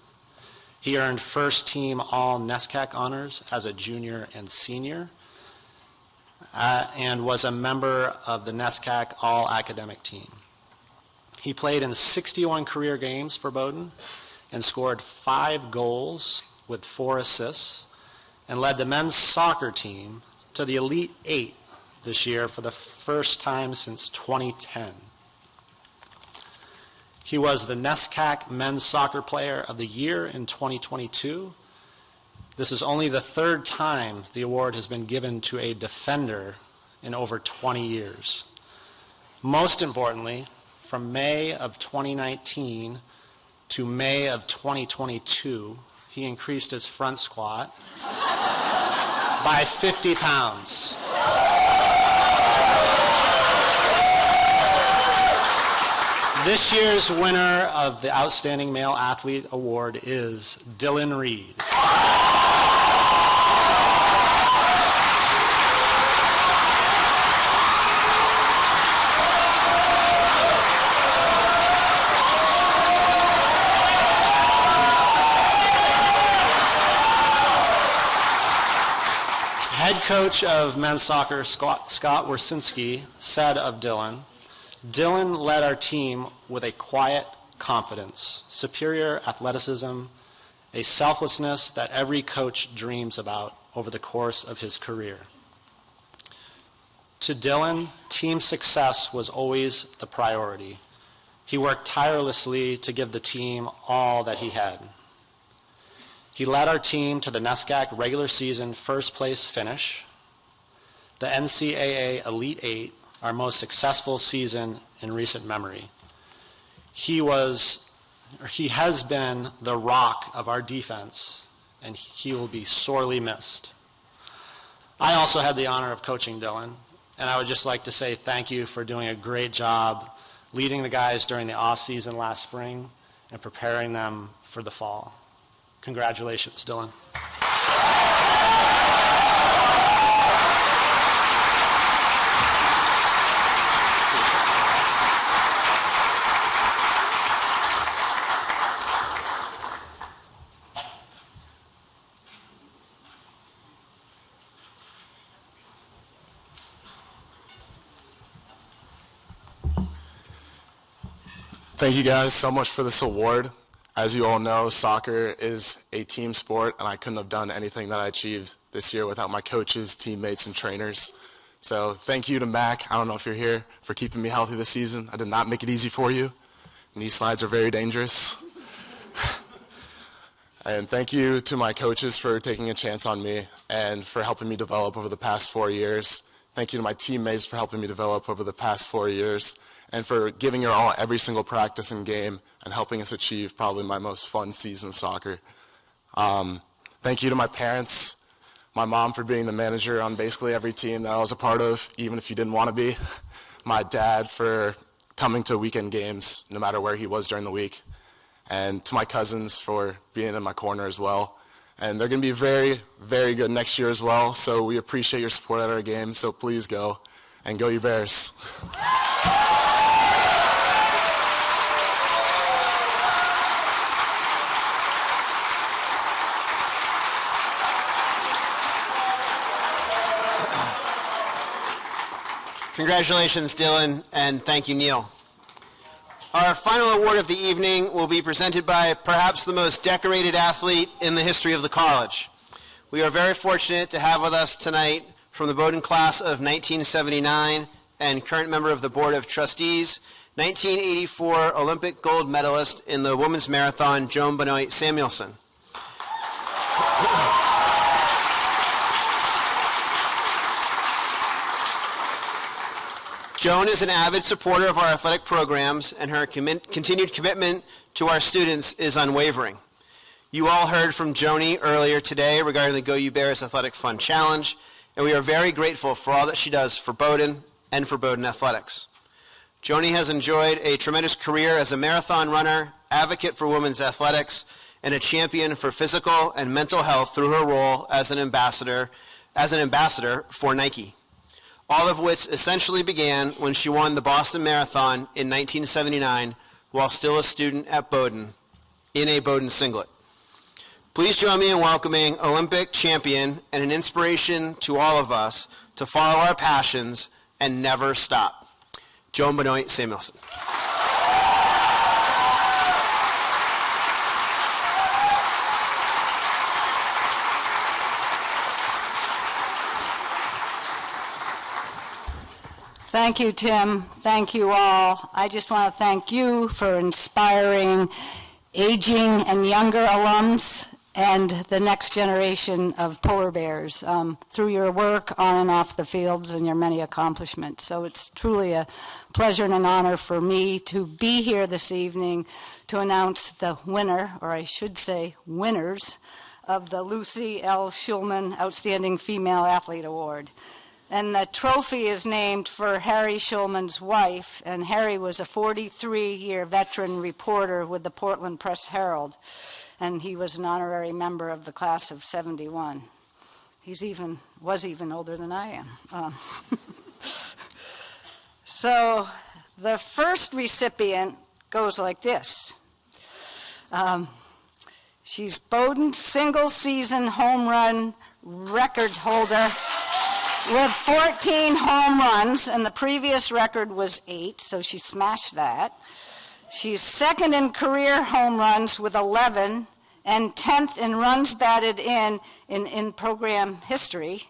[SPEAKER 11] He earned first team All-NESCAC honors as a junior and senior, and was a member of the NESCAC All-Academic team. He played in 61 career games for Bowdoin and scored 5 goals with 4 assists, and led the men's soccer team to the Elite 8 this year for the first time since 2010. He was the NESCAC Men's Soccer Player of the Year in 2022. This is only the 3rd time the award has been given to a defender in over 20 years. Most importantly, from May of 2019 to May of 2022, he increased his front squat by 50 pounds. This year's winner of the Outstanding Male Athlete Award is Dylan Reed. Head coach of men's soccer, Scott Wersinski, said of Dylan, "Dylan led our team with a quiet confidence, superior athleticism, a selflessness that every coach dreams about over the course of his career." To Dylan, team success was always the priority. He worked tirelessly to give the team all that he had. He led our team to the NESCAC regular season first place finish, the NCAA Elite 8, our most successful season in recent memory. He has been the rock of our defense, and he will be sorely missed. I also had the honor of coaching Dylan, and I would just like to say thank you for doing a great job leading the guys during the off-season last spring and preparing them for the fall. Congratulations, Dylan.
[SPEAKER 12] Thank you guys so much for this award. As you all know, soccer is a team sport, and I couldn't have done anything that I achieved this year without my coaches, teammates, and trainers. So thank you to Mac, I don't know if you're here, for keeping me healthy this season. I did not make it easy for you, and these slides are very dangerous. And thank you to my coaches for taking a chance on me and for helping me develop over the past 4 years. Thank you to my teammates for helping me develop over the past 4 years and for giving your all every single practice and game and helping us achieve probably my most fun season of soccer. Thank you to my parents, my mom for being the manager on basically every team that I was a part of, even if you didn't want to be. My dad for coming to weekend games no matter where he was during the week. And to my cousins for being in my corner as well. And they're going to be very, very good next year as well, so we appreciate your support at our games, so please go, and go you Bears.
[SPEAKER 6] Congratulations, Dylan, and thank you, Neil. Our final award of the evening will be presented by perhaps the most decorated athlete in the history of the college. We are very fortunate to have with us tonight from the Bowdoin class of 1979 and current member of the Board of Trustees, 1984 Olympic gold medalist in the women's marathon, Joan Benoit Samuelson. Joan is an avid supporter of our athletic programs, and her continued commitment to our students is unwavering. You all heard from Joni earlier today regarding the Go You Bears Athletic Fund Challenge, and we are very grateful for all that she does for Bowdoin and for Bowdoin Athletics. Joni has enjoyed a tremendous career as a marathon runner, advocate for women's athletics, and a champion for physical and mental health through her role as an ambassador for Nike. All of which essentially began when she won the Boston Marathon in 1979 while still a student at Bowdoin in a Bowdoin singlet. Please join me in welcoming Olympic champion and an inspiration to all of us to follow our passions and never stop, Joan Benoit Samuelson.
[SPEAKER 13] Thank you, Tim. Thank you all. I just want to thank you for inspiring aging and younger alums and the next generation of polar bears through your work on and off the fields and your many accomplishments. So it's truly a pleasure and an honor for me to be here this evening to announce the winner, or I should say winners, of the Lucy L. Schulman Outstanding Female Athlete Award. And the trophy is named for Harry Schulman's wife, and Harry was a 43-year veteran reporter with the Portland Press-Herald, and he was an honorary member of the class of 71. Was even older than I am. So the first recipient goes like this. She's Bowdoin's single-season home run record holder with 14 home runs, and the previous record was 8, so she smashed that. She's second in career home runs with 11, and 10th in runs batted in program history,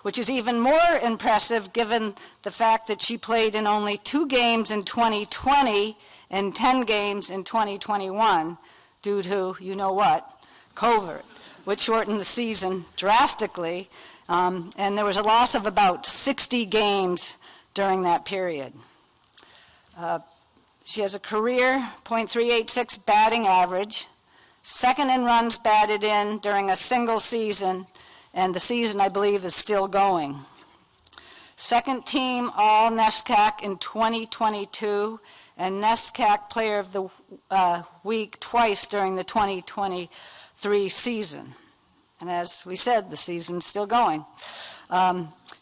[SPEAKER 13] which is even more impressive given the fact that she played in only 2 games in 2020 and 10 games in 2021 due to, you know what, COVID, which shortened the season drastically. And there was a loss of about 60 games during that period. She has a career .386 batting average, second in runs batted in during a single season, and the season, I believe, is still going. Second team All-NESCAC in 2022, and NESCAC Player of the Week twice during the 2023 season. And as we said, the season's still going.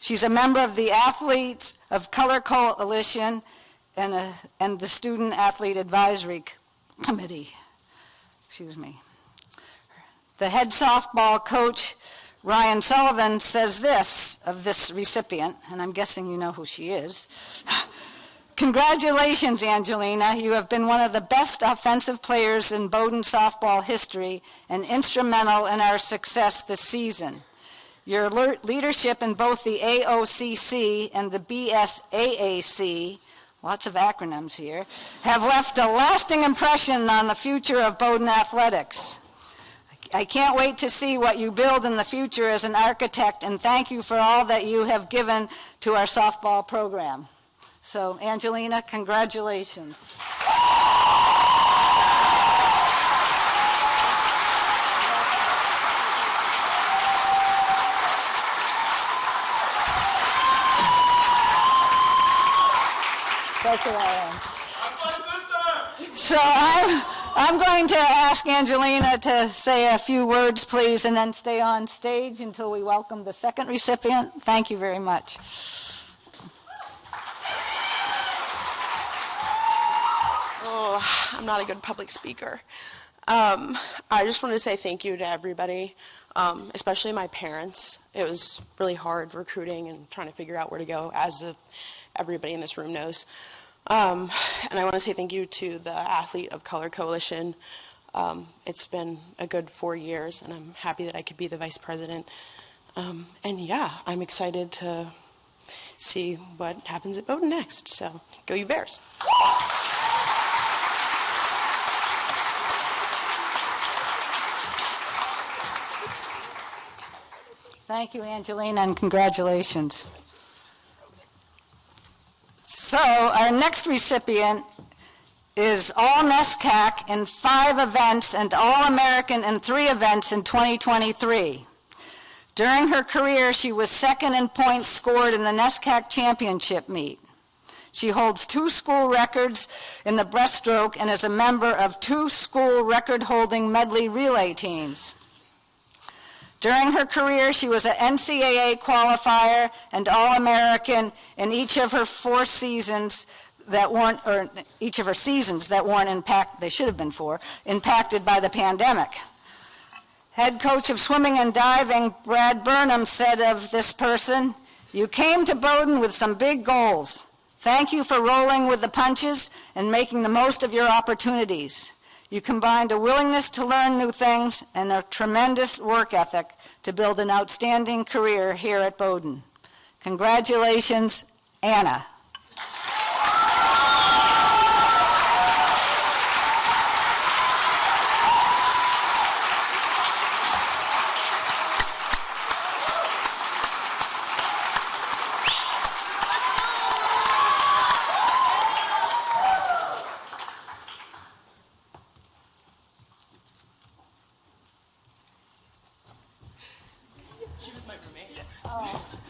[SPEAKER 13] She's a member of the Athletes of Color Coalition and the Student Athlete Advisory Committee. Excuse me. The head softball coach, Ryan Sullivan, says this of this recipient, and I'm guessing you know who she is. Congratulations, Angelina. You have been one of the best offensive players in Bowdoin softball history and instrumental in our success this season. Your leadership in both the AOCC and the BSAAC, lots of acronyms here, have left a lasting impression on the future of Bowdoin athletics. I I can't wait to see what you build in the future as an architect, and thank you for all that you have given to our softball program. So, Angelina, congratulations. So I'm going to ask Angelina to say a few words, please, and then stay on stage until we welcome the second recipient. Thank you very much.
[SPEAKER 14] Oh, I'm not a good public speaker. I just wanted to say thank you to everybody, especially my parents. It was really hard recruiting and trying to figure out where to go, as everybody in this room knows. And I want to say thank you to the Athlete of Color Coalition. It's been a good 4 years, and I'm happy that I could be the vice president. And yeah, I'm excited to see what happens at Bowdoin next. So go you Bears.
[SPEAKER 13] Thank you, Angelina, and congratulations. So our next recipient is All-NESCAC in 5 events and All-American in 3 events in 2023. During her career, she was second in points scored in the NESCAC championship meet. She holds 2 school records in the breaststroke and is a member of 2 school record-holding medley relay teams. During her career, she was an NCAA qualifier and All-American in each of her 4 seasons that weren't, or each of her seasons that weren't impacted, they should have been 4, impacted by the pandemic. Head coach of swimming and diving, Brad Burnham, said of this person, "You came to Bowdoin with some big goals. Thank you for rolling with the punches and making the most of your opportunities. You combined a willingness to learn new things and a tremendous work ethic to build an outstanding career here at Bowdoin. Congratulations, Anna."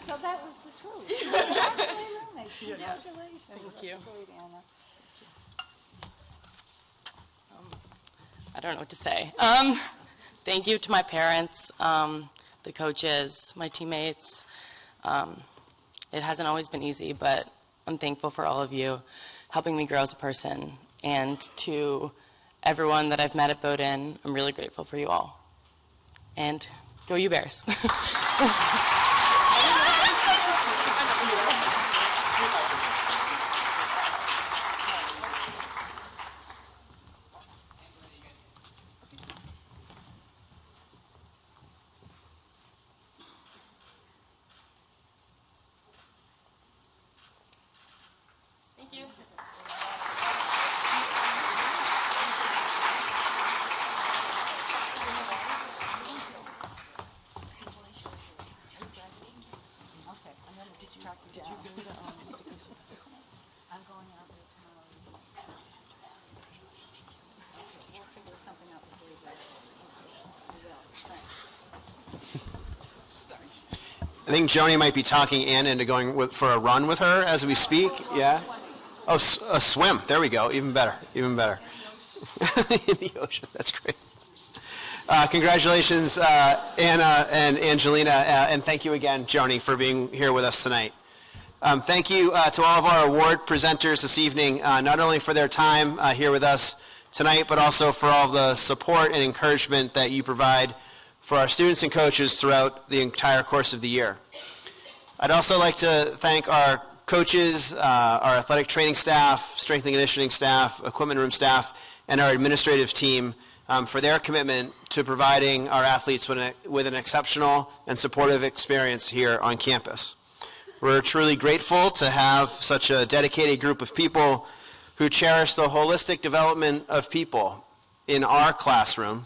[SPEAKER 13] So that was the truth. Congratulations.
[SPEAKER 2] Thank you. I don't know what to say. Thank you to my parents, the coaches, my teammates. It hasn't always been easy, but I'm thankful for all of you helping me grow as a person. And to everyone that I've met at Bowdoin, I'm really grateful for you all. And go you Bears. Thank you.
[SPEAKER 13] I'm going out there tomorrow. We'll figure something out before you go.
[SPEAKER 6] I think Joni might be talking Anna into going for a run with her as we speak. Yeah. Oh, a swim. There we go. Even better. Even better. In the ocean. That's great. Congratulations, Anna and Angelina, and thank you again, Joni, for being here with us tonight. Thank you to all of our award presenters this evening, not only for their time here with us tonight, but also for all of the support and encouragement that you provide for our students and coaches throughout the entire course of the year. I'd also like to thank our coaches, our athletic training staff, strength and conditioning staff, equipment room staff, and our administrative team for their commitment to providing our athletes with an exceptional and supportive experience here on campus. We're truly grateful to have such a dedicated group of people who cherish the holistic development of people in our classroom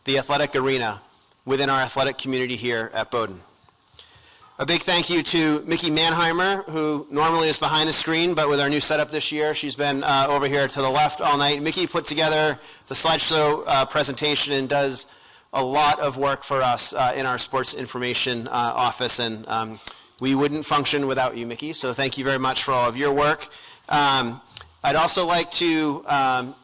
[SPEAKER 6] the athletic arena within our athletic community here at Bowdoin. A big thank you to Mickey Manheimer, who normally is behind the screen, but with our new setup this year, she's been over here to the left all night. Mickey put together the slideshow presentation and does a lot of work for us in our sports information office, and we wouldn't function without you, Mickey, so thank you very much for all of your work. I'd also like to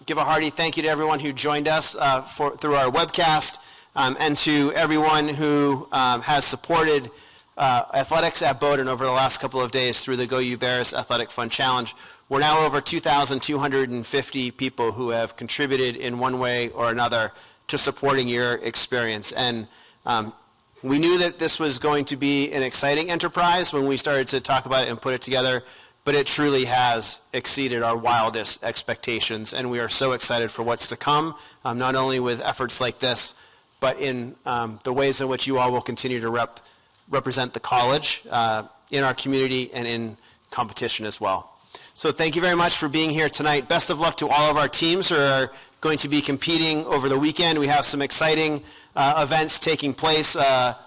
[SPEAKER 6] give a hearty thank you to everyone who joined us through our webcast, and to everyone who has supported athletics at Bowdoin over the last couple of days through the Go You Bears Athletic Fund Challenge. We're now over 2,250 people who have contributed in one way or another to supporting your experience. And we knew that this was going to be an exciting enterprise when we started to talk about it and put it together, but it truly has exceeded our wildest expectations, and we are so excited for what's to come, not only with efforts like this, but in the ways in which you all will continue to represent the college in our community and in competition as well. So thank you very much for being here tonight. Best of luck to all of our teams who are going to be competing over the weekend. We have some exciting events taking place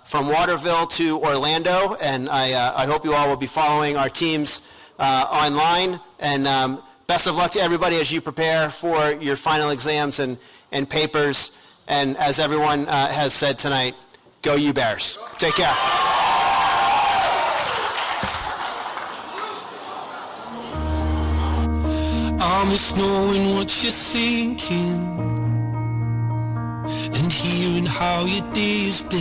[SPEAKER 6] from Waterville to Orlando, and I hope you all will be following our teams online. And best of luck to everybody as you prepare for your final exams and papers. And as everyone has said tonight, go you Bears. Take care.
[SPEAKER 15] I miss knowing what you're thinking and hearing how your days been.